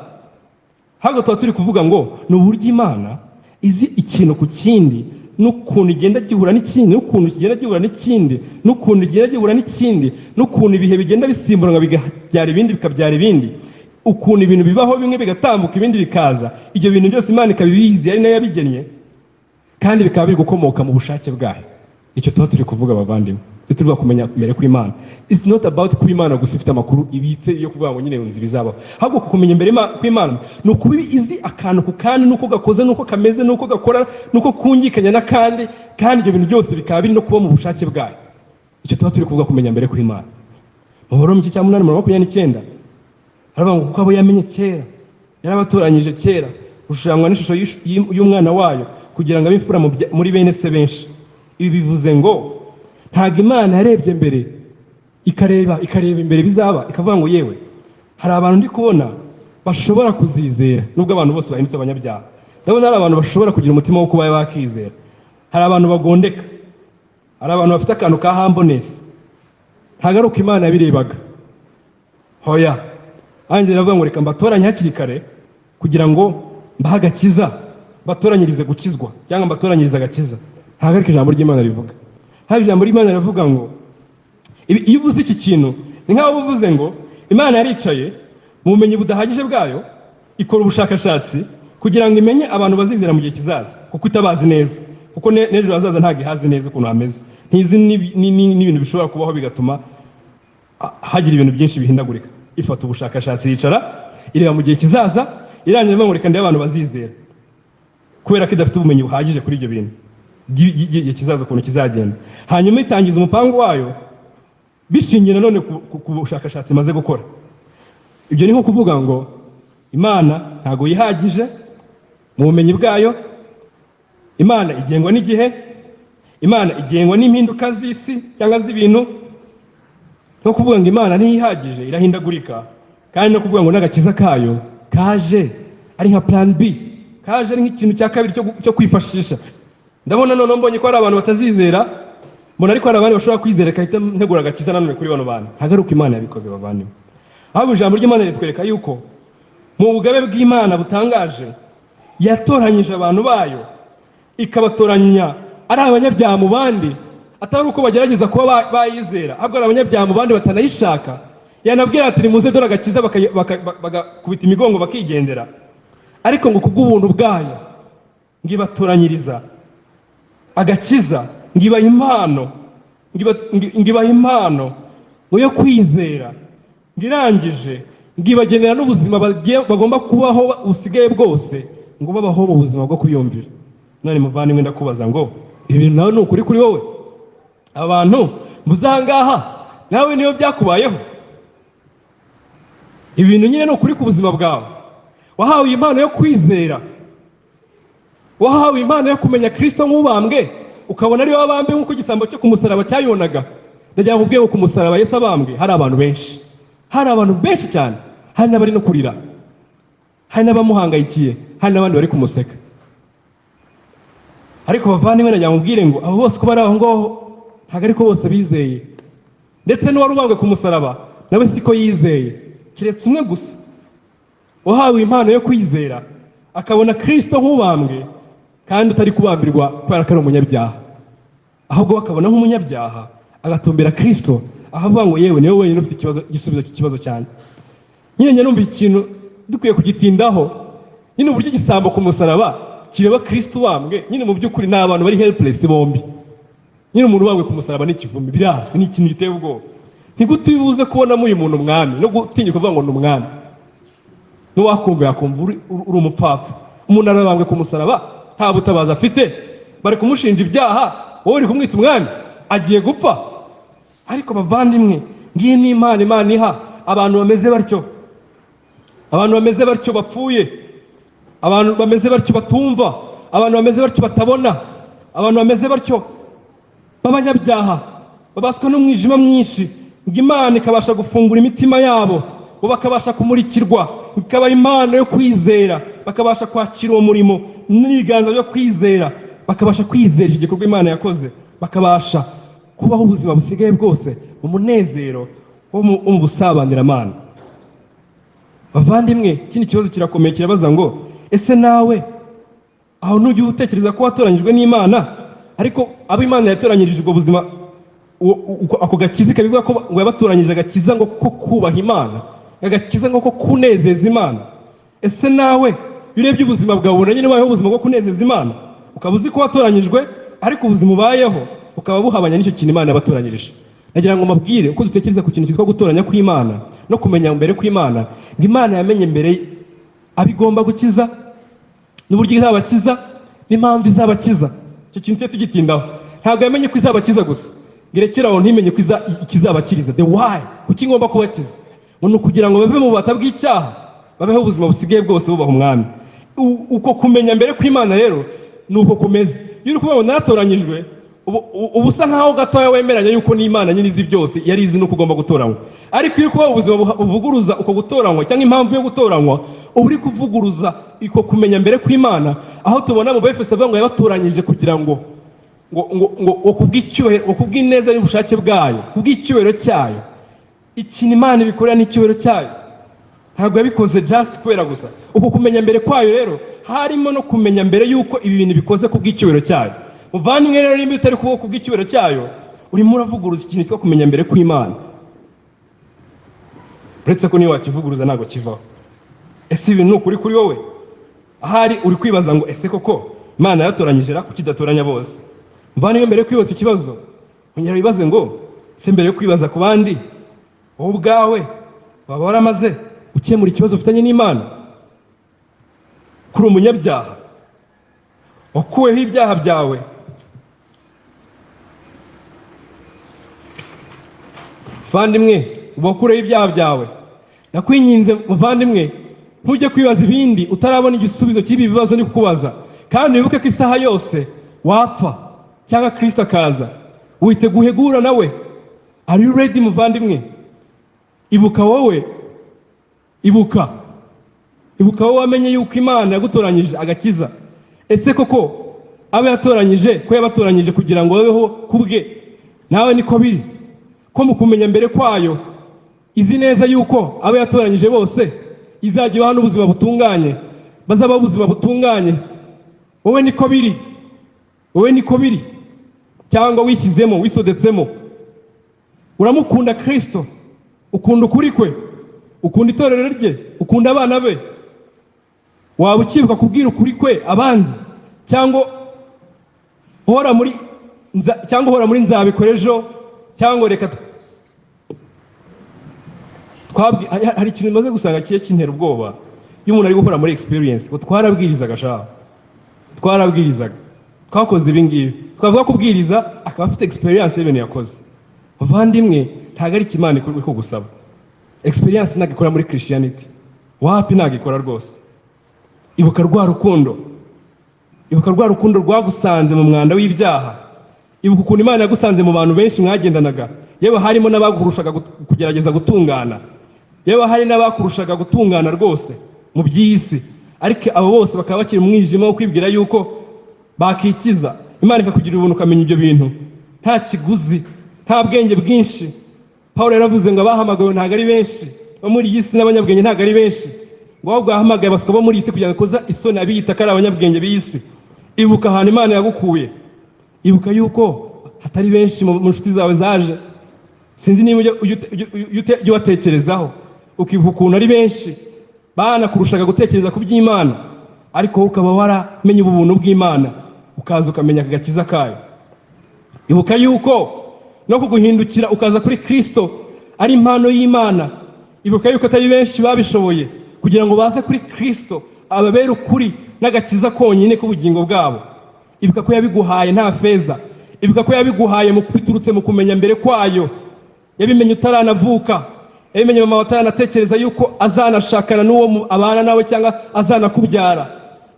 ahubwo tuba turi kuvuga ngo ni uburyo Imana izi ikintu ku kindi, n'ukuntu igenda gihura n'ikindi, n'ukuntu kigenda gihura n'ikindi, n'ukuntu kigenda gihura n'ikindi, n'ukuntu ibihe bigenda bisimburana bikabyara ibindi bikabyara ibindi, ukuntu ibintu bibaho bimwe bigatambuka ibindi bikaza. Ibyo bintu byose Imana ikabibizi, ari nayo yabigennye, kandi bikaba biri gukomoka mu bushake bwayo. Icyo tuba turi kuvuga bavandimwe, tuvuga kumenya mbere kw'Imana. It's not about kw'Imana gusa ifite amakuru ibitse yo kuvuga ngo nyine nzi bizabaho, ahubwo kumenya mbere kw'Imana ni ukuba izi akantu ku kandi, nuko gakoze, nuko kameze, nuko gakora, nuko kungikanya n'akandi, kandi ibyo bintu byose bikaba biri no kuba mu bushake bwayo. Icyo tuba turi kuvuga kumenya mbere kw'Imana. Mu Baroma 8:29 haravuga ngo kuko abo yamenye kera yarabatoranyije kera gushushanywa n'ishusho y'umwana wayo, kugira ngo abe imfura muri bene se benshi. Ibi bivuze ngo ntabwo Imana yarebye mbere ikareba imbere bizaba, ikavuga ngo yewe hari abantu ndi kubona bashobora kuzizera nubwo abantu bose bahindutse abanyabyaha. Ndabona hari abantu bashobora kugira umutima wo kuba bakizera. Hari abantu bagondeka, hari abantu bafite akantu ka humbleness, ntagaruka Imana yabirebaga. Hoya anje navuga ngo reka mbatoranye hakiri kare kugira ngo mbaha agakiza, batoranyirize gukizwa cyangwa mbatoranyirize agakiza. Ntagaruka ijambo ry'Imana rivuga. Hari ijambo ry'Imana rivuga ngo iyo uvuze iki kintu ni nk'aho uvuze ngo Imana yaricaye mu bumenyi budahagije bwayo ikora ubushakashatsi kugira ngo imenye abantu bazizera mu gihe kizaza, kuko itabazi neza, kuko n'ejo hazaza ntabwo ihazi neza ukuntu hameze. Ntizi n'ibintu bishobora kubaho bigatuma hagira ibintu byinshi bihindagurika. Ifata ubushakashatsi yicara ireba mu gihe kizaza, irangira ivuga ngo reka ndebe abantu bazizera, kubera ko idafite ubumenyi buhagije kuri ibyo bintu igihe kizaza ukuntu kizagenda. Hanyuma itangiza umupango wayo bishingiye nanone ku bushakashatsi imaze gukora. Ibyo ni nko kuvuga ngo Imana ntago yihagije mu bumenyi bwayo, Imana igengwa n'igihe, Imana igengwa n'impinduka z'isi cyangwa z'ibintu. No kuvuga ngo Imana ntihagije, irahindagurika, kandi no kuvuga ngo n'agakiza kayo kaje ari nka plan B, kaje ari nk'ikintu cya kabiri cyo kwifashisha. Ndabona none mbonye ko hari abantu batazizera, mbona ariko hari abandi bashobora kwizera kahita ntegura agakiza nanone kuri bano bantu. Ntagaruka Imana yabikoze bavandimwe. Ahubwo ijambo ry'Imana ritwereka yuko mu bugabe bw'Imana butangaje yatoranyije abantu bayo, ikabatoranya ari abanyabyaha mu bandi, atari uko bagerageza kuba bayizera, ahubwo ari abanyabyaha mu bandi batanayishaka. Yanabwira ati nimuze dore agakiza, bagakubita imigongo bakigendera. Ariko ngo kubw'ubuntu bwayo ngibatoranyiriza agakiza, ngibaha impano ngo yo kwizera, ngirangije ngibagenera n'ubuzima bagomba kubaho busigaye bwose, ngo babaho mu buzima bwo kuyumvira. None muvandimwe ndakubaza ngo ibintu nawe ni ukuri kuri wowe? Abantu muzangaha nawe niyo byakubayeho? Ibintu nyine ni ukuri ku buzima bwawe? Wahawe impano yo kwizera, wahawe impano yo kumenya Kristo nk'ubambwe, ukabona ari wabambwe nk'uko igisambo cyo ku musaraba cyayonaga. Ndagira ngo ubwenge ku musaraba Yesu abambwe hari abantu benshi, hari abantu benshi cyane, hari n'abari no kurira, hari n'abamuhangayikiye, hari n'abandi bari kumuseka. Ariko bavandimwe ndagira ngo ubwire ngo abo bose ko bari aho ngaho ntabwo ariko bose bizeye. Ndetse n'uwari ubambwe ku musaraba nawe siko yizeye, keretse umwe gusa wahawe impano yo kwizera, akabona Kristo nk'ubambwe kandi utari kubambirwa kubera ko ari umunyabyaha, ahubwo bakabona nk'umunyabyaha agatumbira Kristo, ahavuga ngo yewe niwe wenyine ufite igisubizo cy'ikibazo cyane. Nyine numva ikintu dukwiye kugitindaho, nyine uburyo igisambo ku musaraba kireba Kristo ubambwe, nyine mu by'ukuri ni abantu bari helpless bombi. Nyine umuntu ubambwe ku musaraba ni ikivumbi, birazwi, ni ikintu giteye ubwoba. Ntigute ubibuze kubonamo uyu muntu umwami no gutinya kuvuga ngo ni umwami. N'uwakumva yakumva uri umupfapfa. Umuntu arabambwe ku musaraba nta butabazi afite, bari kumushinja ibyaha, wowe uri kumwita umwami, agiye gupfa. Ariko bavandimwe, ngiyi ni Imana iha abantu bameze batyo, abantu bameze batyo bapfuye, abantu bameze batyo batumva, abantu bameze batyo batabona, abantu bameze batyo b'abanyabyaha, babaswa n'umwijima mwinshi, ngo Imana ikabasha gufungura imitima yabo, bo bakabasha kumurikirwa, ikaba Imana yo kwizera, bakabasha kwakira uwo murimo n'ibiganza byo kwizera, bakabasha kwizera iki gikorwa Imana yakoze, bakabasha kubaho ubuzima busigaye bwose mu munezero wo mu busabanyiramana. Bavandimwe, ikindi kibazo kirakomeye kirabaza ngo ese nawe aho nujya utekereza ko watoranyijwe n'Imana, ariko abo Imana yatoranyirije ubwo buzima, ako gakiza kabivuga ko ngo yabatoranyije agakiza ngo ko kubaha Imana, agakiza ngo ko kunezeza Imana. Ese nawe birebye ubuzima bwawe ubona nyine wabayeho ubuzima bwo kunezeza Imana, ukaba uzi ko watoranyijwe, ariko ubuzima ubayeho ukaba buhabanya n'icyo kintu Imana yabatoranyirije? Nagira ngo mabwire uko dutekereza ku kintu cyitwa gutoranya kw'Imana no kumenya mbere kw'Imana, ngo Imana yamenye mbere abigomba gukiza n'uburyo izabakiza n'impamvu izabakiza. Icyo kintu cyo tugitindaho. Ntabwo yamenye ko izabakiza gusa, ngirekera aho ntimenye ko ikizabakiriza. The why, kuki ngomba kubakiza? Ngo kugira ngo bave mu bubata bw'icyaha, babeho ubuzima busigaye bwose bubaha umwami. Uko kumenya mbere kw'Imana rero ni uko kumeze. Iyo uri kuvuga ngo naratoranyijwe, ubusa nkaho gatoya wemeranya yuko n'Imana nyine izi byose yari izi nuko ugomba gutoranywa. Ariko iyo kuba ubuzima buvuguruza uko gutoranywa cyangwa impamvu yo gutoranywa, uri kuvuguruza iko kumenya mbere kw'Imana, aho tubona mu Befeso avuga ngo yabatoranyije kugira ngo kubw'icyubahiro, kubw'ineza y'ubushake bwayo, kubw'icyubahiro cyayo. Ikintu Imana ibikorera n'icyubahiro cyayo, ntabwo yabikoze just kubera gusa. Uko kumenya mbere kwayo rero harimo no kumenya mbere yuko ibi bintu bikoze kubw'icyubahiro cyayo. Muvandimwe rero, nimba utari kubw'icyubahiro cyayo, urimo uravuguruza ikintu cyo kumenya mbere kw'Imana. Uretse ko niyo wakivuguruza ntabwo kivaho. Ese ibi ni ukuri kuri wowe? Ahari uri kwibaza ngo ese koko Imana yatoranyije ra kuki idatoranya bose? Muvandimwe, mbere yo kwibaza ikibazo, ongera wibaze ngo se mbere yo kwibaza ku bandi, wowe ubwawe waba waramaze ukemura ikibazo ufitanye n'Imana? Kuri umunyabyaha wakuweho ibyaha byawe, muvandimwe, wakureho ibyaha byawe. Nakwinginze muvandimwe, ntujye kwibaza ibindi utarabona igisubizo cy'ibi bibazo ndi kukubaza. Kandi wibuke ko isaha yose wapfa cyangwa Kristo akaza, witeguye guhura nawe. Are you ready muvandimwe? Ibuka wowe, ibuka wowe wamenye yuko Imana yagutoranyije agakiza. Ese koko abo yatoranyije ko yabatoranyije kugira ngo babeho kubwe, nawe niko biri ko mu kumenya mbere kwayo izi neza yuko abo yatoranyije bose izajya ibaha n'ubuzima butunganye, bazaba ubuzima butunganye. Wowe niko biri, cyangwa wishyizemo, wisodetsemo? Uramukunda Kristo, ukunda ukuri kwe, ukunda itorero rye, ukunda abana be, waba ukibuka kubwira ukuri kwe abandi, cyangwa uhora muri nzabikora ejo, cyangwa reka hari ikintu maze gusanga kiye kintera ubwoba iyo umuntu ari gukora muri experience. Ngo twarabwirizaga, twakoze ibi ngibi, twavuga kubwiriza akaba afite experience y'ibintu yakoze. Muvandimwe, ntabwo ari Imana iri kugusaba experience, ntabwo ikora muri Christianity. Wapi, ntabwo ikora rwose. Ibuka rwa rukundo rwagusanze mu mwanda w'ibyaha. Ibuka ukuntu Imana yagusanze mu bantu benshi mwagendanaga, yewe harimo n'abakurushaga kugerageza gutungana, yewe hari n'abakurushaga gutungana rwose mu by'isi, ariko abo bose bakaba bakiri mu mwijima wo kwibwira yuko bakikiza. Imana ikakugira ubuntu ukamenya ibyo bintu nta kiguzi, nta bwenge bwinshi. Pawulo yaravuze ngo abahamagawe ntabwo ari benshi bo muri iyi si, n'abanyabwenge ntabwo ari benshi, ngo ahubwo abahamagaye baswa bo muri iyi si kugira ngo koza isoni abiyita ko ari abanyabwenge b'iyi si. Ibuka ahantu Imana yagukuye, ibuka yuko hatari benshi mu nshuti zawe zaje. Sinzi niba ujya ubatekerezaho, ukibuka ukuntu ari benshi banakurushaga gutekereza ku by'Imana, ariko wowe ukaba waramenye ubuntu bw'Imana, ukaza ukamenya agakiza kayo. Ibuka yuko no kuguhindukira ukaza kuri Kristo ari impano y'Imana. Ibuka yuko atari benshi babishoboye kugira ngo baze kuri Kristo ababere ukuri n'agakiza konyine k'ubugingo bwabo. Ibuka ko yabiguhaye nta feza, ibuka ko yabiguhaye mu biturutse mu kumenya mbere kwayo. Yabimenye utaranavuka, yabimenye mama ataranatekereza yuko azanashakana n'uwo abana nawe cyangwa azanakubyara.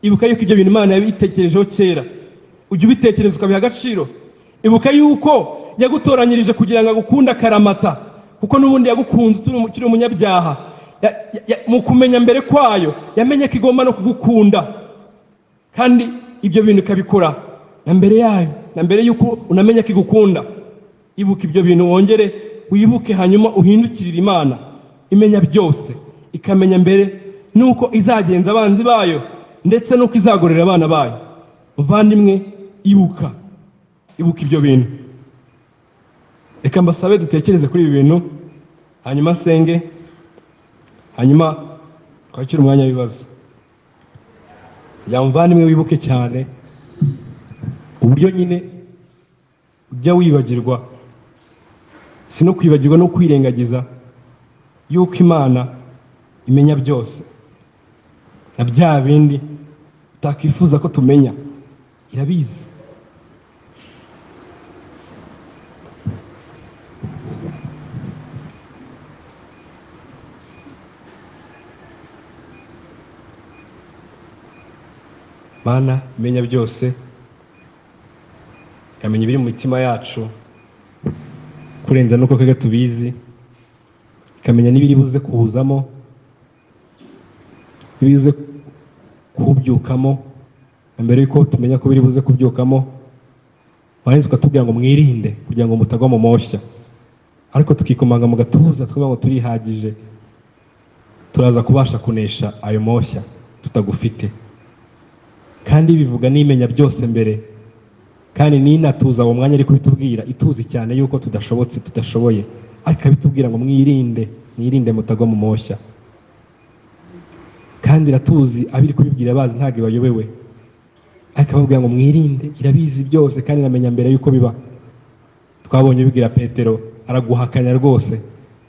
Ibuka yuko ibyo bintu Imana yabitekerejeho kera, ujye ubitekereza ukabiha agaciro. Ibuka yuko yagutoranyirije kugira ngo agukunda akaramata, kuko n'ubundi yagukunze ukiri umunyabyaha. Mu kumenya mbere kwayo yamenye ko igomba no kugukunda, kandi ibyo bintu ikabikora na mbere yayo, na mbere yuko unamenya ko igukunda. Ibuka ibyo bintu, wongere wibuke, hanyuma uhindukirire Imana imenya byose, ikamenya mbere nuko izagenza abanzi bayo ndetse nuko izagorera abana bayo. Muvandimwe, ibuka ibyo bintu. Reka mbasabe dutekereze kuri ibi bintu, hanyuma nsenge, hanyuma twakire umwanya w'ibibazo. Ya muvandimwe, wibuke cyane uburyo nyine ujya wibagirwa, si no kwibagirwa no kwirengagiza yuko Imana imenya byose, na bya bindi utakwifuza ko tumenya irabizi. Mana imenya byose, ikamenya ikamenya ibiri mu mitima yacu kurenza nuko twebwe tubizi, ikamenya n'ibiri buze kuwuzamo, ibiri buze kubyukamo, mbere yuko tumenya ko biri buze kubyukamo, warangiza ukatubwira ngo mwirinde kugira ngo mutagwa mu moshya, ariko tukikomanga mu gatuza tukavuga ngo turihagije, turaza kubasha kunesha ayo moshya tutagufite. Kandi bivuga n'imenya byose mbere, kandi ninatuza uwo mwanya ari kubitubwira ituzi cyane yuko tudashoboye, ariko abitubwira ngo mwirinde mutagwa mu moshya. Kandi iratuzi abiri kubibwira bazi ntabwo bayobewe, ariko ababwira ngo mwirinde, irabizi byose kandi iramenya mbere yuko biba. Twabonye ubibwira Petero araguhakanya rwose,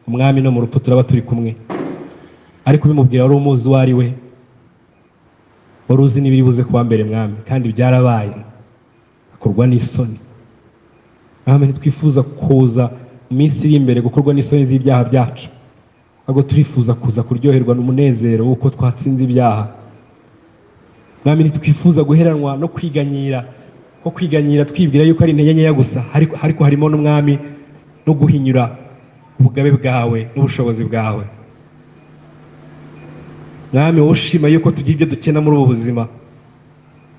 umwami no mu rupfu turaba turi kumwe, ariko bimubwira wari umuzi uwo ari we, wari uzi n'ibiri buze kuba mbere mwami, kandi byarabaye, akorwa n'isoni. Mwami ntitwifuza kuza mu minsi iri imbere gukorwa n'isoni z'ibyaha byacu, ahubwo turifuza kuza kuryoherwa n'umunezero w'uko twatsinze ibyaha. Mwami ntitwifuza guheranwa no kwiganyira twibwira yuko ari intege nkeya gusa, ariko harimo n'umwami no guhinyura ubugabe bwawe n'ubushobozi bwawe. Mwami wowe ushima yuko tugira ibyo dukena muri ubu buzima,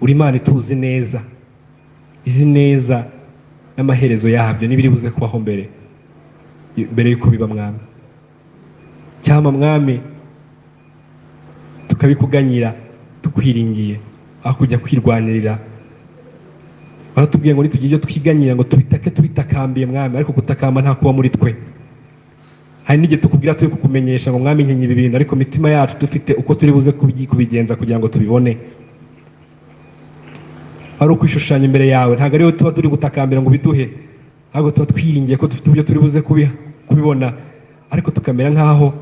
uri Imana ituzi neza, izi neza n'amaherezo yabyo n'ibiri buze kubaho mbere yuko biba mwami. Cyama mwami tukabikuganyira tukwiringiye aho kujya kwirwanirira. Baratubwiye ngo nitugire ibyo twiganyira ngo tubitake tubitakambiye mwami, ariko gutakamba nta kuba muri twe. Hari n'igihe tukubwira turi kukumenyesha ngo mwami nkenye ibi bintu, ariko mitima yacu dufite uko turi buze kubigenza kugira ngo tubibone. Ari ukwishushanya imbere yawe, ntabwo ariwe tuba turi gutakambira ngo biduhe, ahubwo tuba twiringiye ko dufite uburyo turi buze kubibona, ariko tukamera nk'aho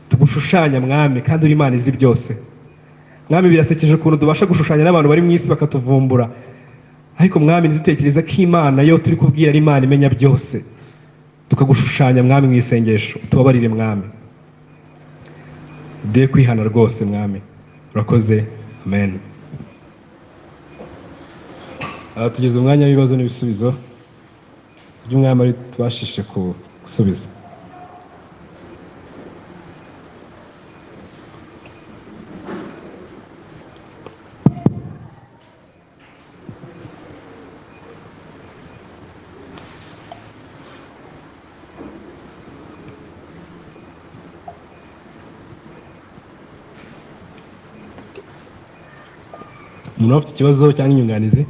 tugushushanya mwami, kandi uri Imana izi byose. Mwami birasekeje ukuntu tubasha gushushanya n'abantu bari mu isi bakatuvumbura, ariko mwami ntidutekereza ko Imana yo turi kubwira ari Imana imenya byose, tukagushushanya mwami mu isengesho. Tubabarire mwami, de kwihana rwose mwami. Urakoze, amen. Tugeze umwanya w'ibibazo n'ibisubizo by'umwami ari tubashishe gusubiza. Umuntu afite ikibazo cyangwa inyunganizi?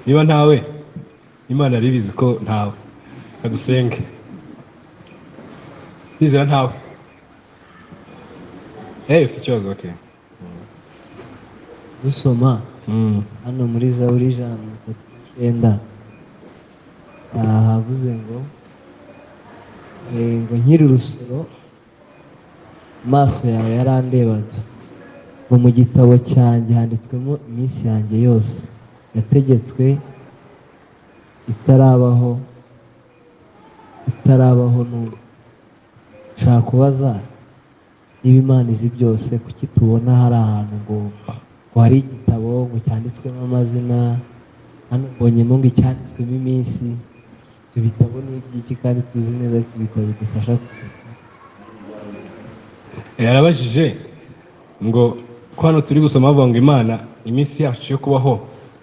Niba ntawe, Imana aribizi ko ntawe. Kadusenge. Nizera ntawe. Ufite ikibazo? Okay. Dusoma hano muri Zaburi 139 havuze ngo nkiri urusoro amaso yawe yarandebaga, ngo mu gitabo cyanjye handitswemo iminsi yanjye yose yategetswe itarabaho n'ubu. Nshaka kubaza niba Imana izi byose, kuki tubona hari ahantu ngo hari igitabo ngo cyanditswemo amazina, hano mbonyemo ngo icyanditswemo iminsi. Ibyo bitabo ni iby'iki kandi tuzi neza ko ibitabo bidufasha yarabajije ngo ko hano turi gusoma bavuga ngo Imana iminsi yacu yo kubaho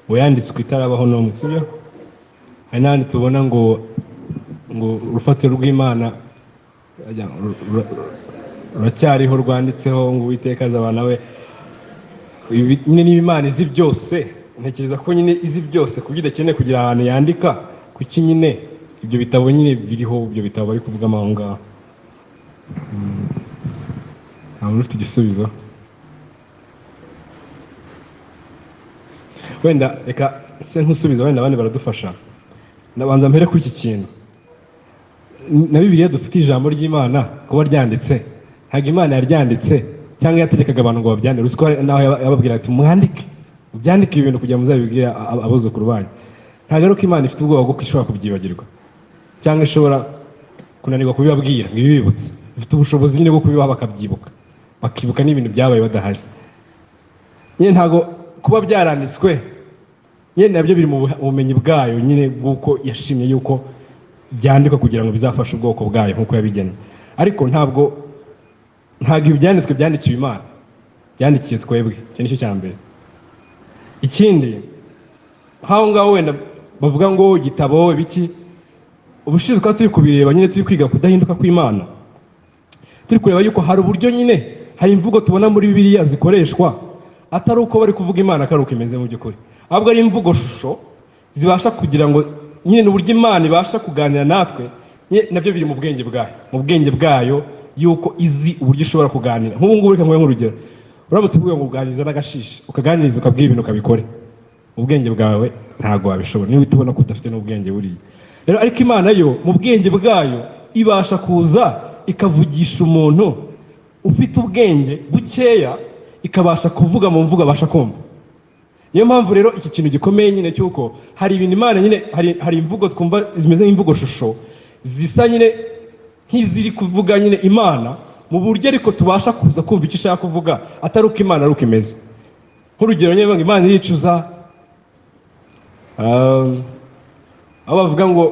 ngo yanditswe itarabaho n'umwe, sibyo? Hari n'ahandi tubona ngo urufatiro rw'Imana ruracyariho rwanditseho ngo Uwiteka azabana we. Nyine niba Imana izi byose, ntekereza ko nyine izi byose ku buryo idakeneye kugira ahantu yandika, kuki nyine ibyo bitabo nyine biriho, ibyo bitabo bari kuvugamo aho ngaho. Nta muntu ufite igisubizo? Wenda reka se nkusubiza, wenda abandi baradufasha. Ndabanza mpere kuri iki kintu. Na Bibiliya dufite ijambo ry'Imana kuba ryanditse, ntabwo Imana yaryanditse cyangwa yategekaga abantu ngo babyandike. Uzi ko naho yababwira ati mwandike, byandike ibintu kugira ngo muzabibwire abuzukuru banyu. Ntabwo ari uko Imana ifite ubwoba bwo ko ishobora kubyibagirwa cyangwa ishobora kunanirwa kubibabwira ngo ibibibutse, bifite ubushobozi nyine bwo kubibaha bakabyibuka, bakibuka n'ibintu byabaye badahari. Nyine ntago kuba byaranditswe nyine nabyo biri mu bumenyi bwayo nyine bw'uko yashimye yuko byandikwa kugira ngo bizafashe ubwoko bwayo nk'uko yabigennye. Ariko ntabwo ibi byanditswe byandikiwe Imana, byandikiye twebwe. Icyo nicyo cya mbere. Ikindi, nk'aho ngaho wenda bavuga ngo igitabo ibiki, ubushize twari turi kubireba nyine turi kwiga kudahinduka kw'Imana, turi kureba yuko hari uburyo nyine hari imvugo tubona muri Bibiliya zikoreshwa atari uko bari kuvuga Imana ko ari uko imeze mu by'ukuri, ahubwo ari imvugo shusho zibasha kugira ngo nyine n'uburyo Imana ibasha kuganira natwe, nabyo biri mu bwenge bwayo, mu bwenge bwayo yuko izi uburyo ishobora kuganira. Nk'ubu ngubu reka nguhe nk'urugero, uramutse uvuga ngo uganiriza n'agashishi, ukaganiriza ukabwira ibintu ukabikore, ubwenge bwawe ntabwo wabishobora, niba tubona ko udafite n'ubwenge buriya. Rero ariko Imana yo mu bwenge bwayo ibasha kuza ikavugisha umuntu ufite ubwenge bukeya, ikabasha kuvuga mu mvugo abasha kumva. Niyo mpamvu rero iki kintu gikomeye nyine cy'uko hari ibintu Imana nyine hari imvugo twumva zimeze nk'imvugo shusho zisa nyine nk'iziri kuvuga nyine Imana mu buryo ariko tubasha kuza kumva icyo ishaka kuvuga atari uko Imana ari uko imeze. Nk'urugero nyine ngo Imana iricuza, aho bavuga ngo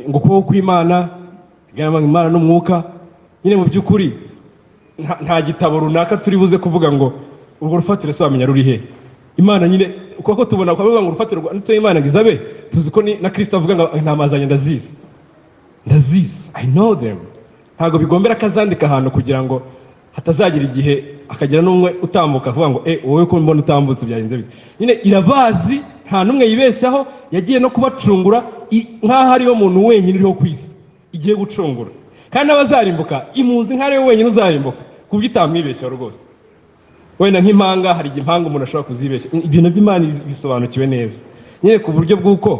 ukuboko kw'Imana, Imana n'umwuka, nyine mu by'ukuri nta gitabo runaka turi buze kuvuga ngo urwo rufatiro se wamenya ruri he. Imana nyine kuko tubona ko bavuga ngo urufatiro rwanditseho Imana ngo izabe, tuzi ko na Kristo avuga ngo intama zanjye ndazizi, I know them. Ntabwo bigombera akazandika ahantu kugira ngo hatazagira igihe akagira n'umwe utambuka avuga ngo wowe ko mbona utambutse byagenze bite. Nyine irabazi, nta n'umwe yibeshyaho, yagiye no kubacungura nk'aho ariwe muntu wenyine uriho ku isi igiye gucungura, kandi n'abazarimbuka imuzi nk'aho ariwe wenyine uzarimbuka ku buryo itamwibeshyaho rwose. Wenda nk'impanga, hari igihe impanga umuntu ashobora kuzibeshya, ibintu by'Imana bisobanukiwe neza nyine ku buryo bw'uko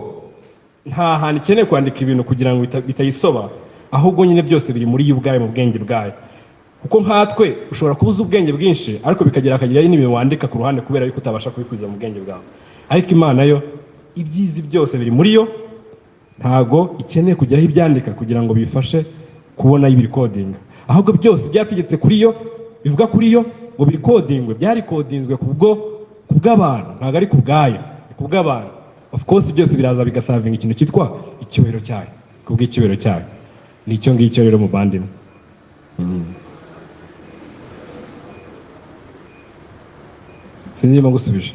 nta hantu ikeneye kwandika ibintu kugira ngo bitayisoba, ahubwo nyine byose biri muri yo ubwayo, mu bwenge bwayo. Kuko nkatwe ushobora kubuza ubwenge bwinshi ariko bikagira n'ibintu wandika ku ruhande kubera yuko utabasha kubikuza mu bwenge bwawe. Ariko Imana yo ibyizi byose biri muri yo, ntago ikeneye kujyaho ibyandika kugira ngo bifashe kubona ibirikodinga, ahubwo byose byategetse kuri yo, bivuga kuri yo ngo birikodingwe, byarikodinzwe kubw'abantu, ntabwo ari kubwayo, ni kubw'abantu. Of course byose biraza bigasavinga ikintu cyitwa icyubahiro cyayo, kubw'icyubahiro cyayo. Ni icyo ngicyo rero muvandimwe. Sinzi niba ngusubije.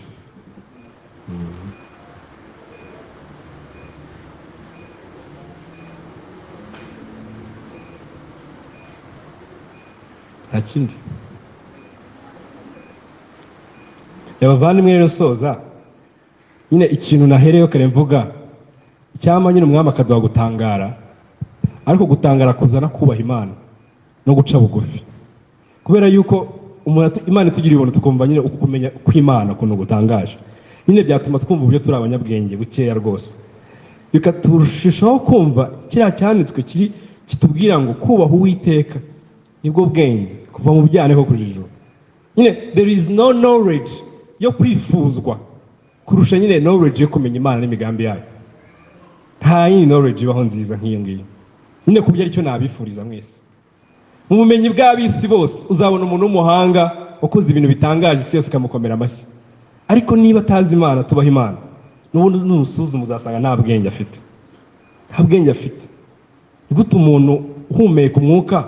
Nta kindi. Yabavandimwe rero soza nyine ikintu nahereyo kare mvuga, icyama nyine umwami akaduha gutangara, ariko gutangara kuzana kubaha Imana no guca bugufi, kubera yuko Imana itugiriye ubuntu tukumva nyine ukumenya kw'Imana ukuntu gutangaje, nyine byatuma twumva uburyo turi abanyabwenge bukeya rwose, bikaturushaho kumva kiriya cyanditswe kitubwira ngo kubaha Uwiteka nibwo bwenge, kuva mu byane ko kujijura. Nyine there is no knowledge yo kwifuzwa kurusha nyine knowledge yo kumenya Imana n'imigambi yayo. Nta yindi knowledge ibaho nziza nk'iyo ngiyo. Nyine kubyo aricyo nabifuriza mwese. Mu bumenyi bw'abisi bose uzabona umuntu w'umuhanga wakoze ibintu bitangaje, isi yose ikamukomera amashyi, ariko niba atazi Imana, tubaha Imana, n'ubundi n'usuzuma uzasanga nta bwenge afite. Nta bwenge afite. Ni gute umuntu uhumeka umwuka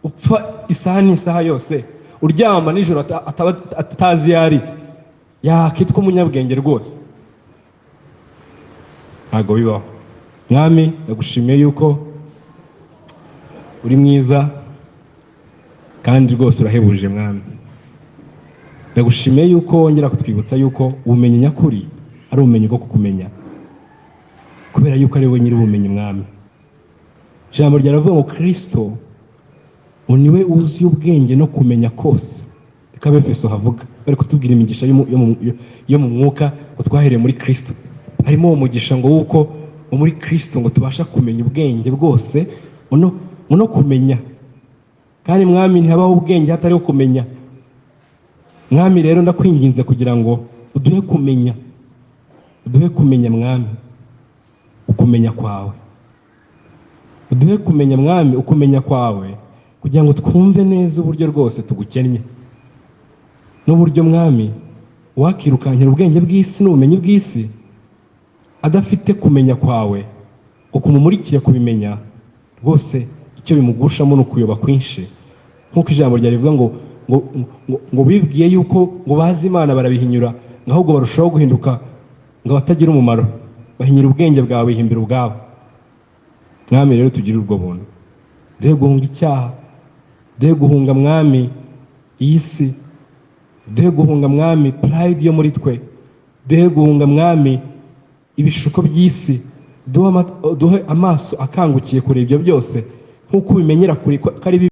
upfa isaha n'isaha yose, uryama nijoro atazi yari, yakitwa umunyabwenge rwose? Ntabwo bibaho. Mwami, ndagushimiye yuko uri mwiza kandi rwose urahebuje Mwami. Ndagushimiye yuko wongera kutwibutsa yuko ubumenyi nyakuri ari ubumenyi bwo kukumenya, kubera yuko ari wowe nyiri ubumenyi Mwami. Ijambo ryaravuga ngo Kristo niwe uzi ubwenge no kumenya kose. Reka Efeso havuga bari kutubwira imigisha yo mu mwuka ngo twahereye muri Kristo. Harimo uwo mugisha ngo wuko muri Kristo ngo tubasha kumenya ubwenge bwose, no kumenya. Kandi Mwami, ntihabaho ubwenge hatariho kumenya. Mwami rero ndakwinginze kugira ngo uduhe kumenya, Mwami, ukumenya kwawe. uduhe kumenya mwami ukumenya kwawe kugira ngo twumve neza uburyo rwose tugukennye n'uburyo mwami wakirukankira ubwenge bw'isi n'ubumenyi bw'isi adafite kumenya kwawe ngo kumumurikire kubimenya rwose icyo bimugushamo ni ukuyoba kwinshi nk'uko ijambo rya rivuga ngo bibwiye yuko ngo bazi Imana barabihinyura ahubwo barushaho guhinduka ngo batagira umumaro bahinyura ubwenge bwawe bihimbira ubwabo mwami rero tugire ubwo buntu duhe guhunga icyaha duhe guhunga mwami iyi si duhe guhunga mwami pride yo muri twe duhe guhunga mwami ibishuko by'isi duhe amaso akangukiye kure ibyo byose nk'uko ubimenyera kuri ko ari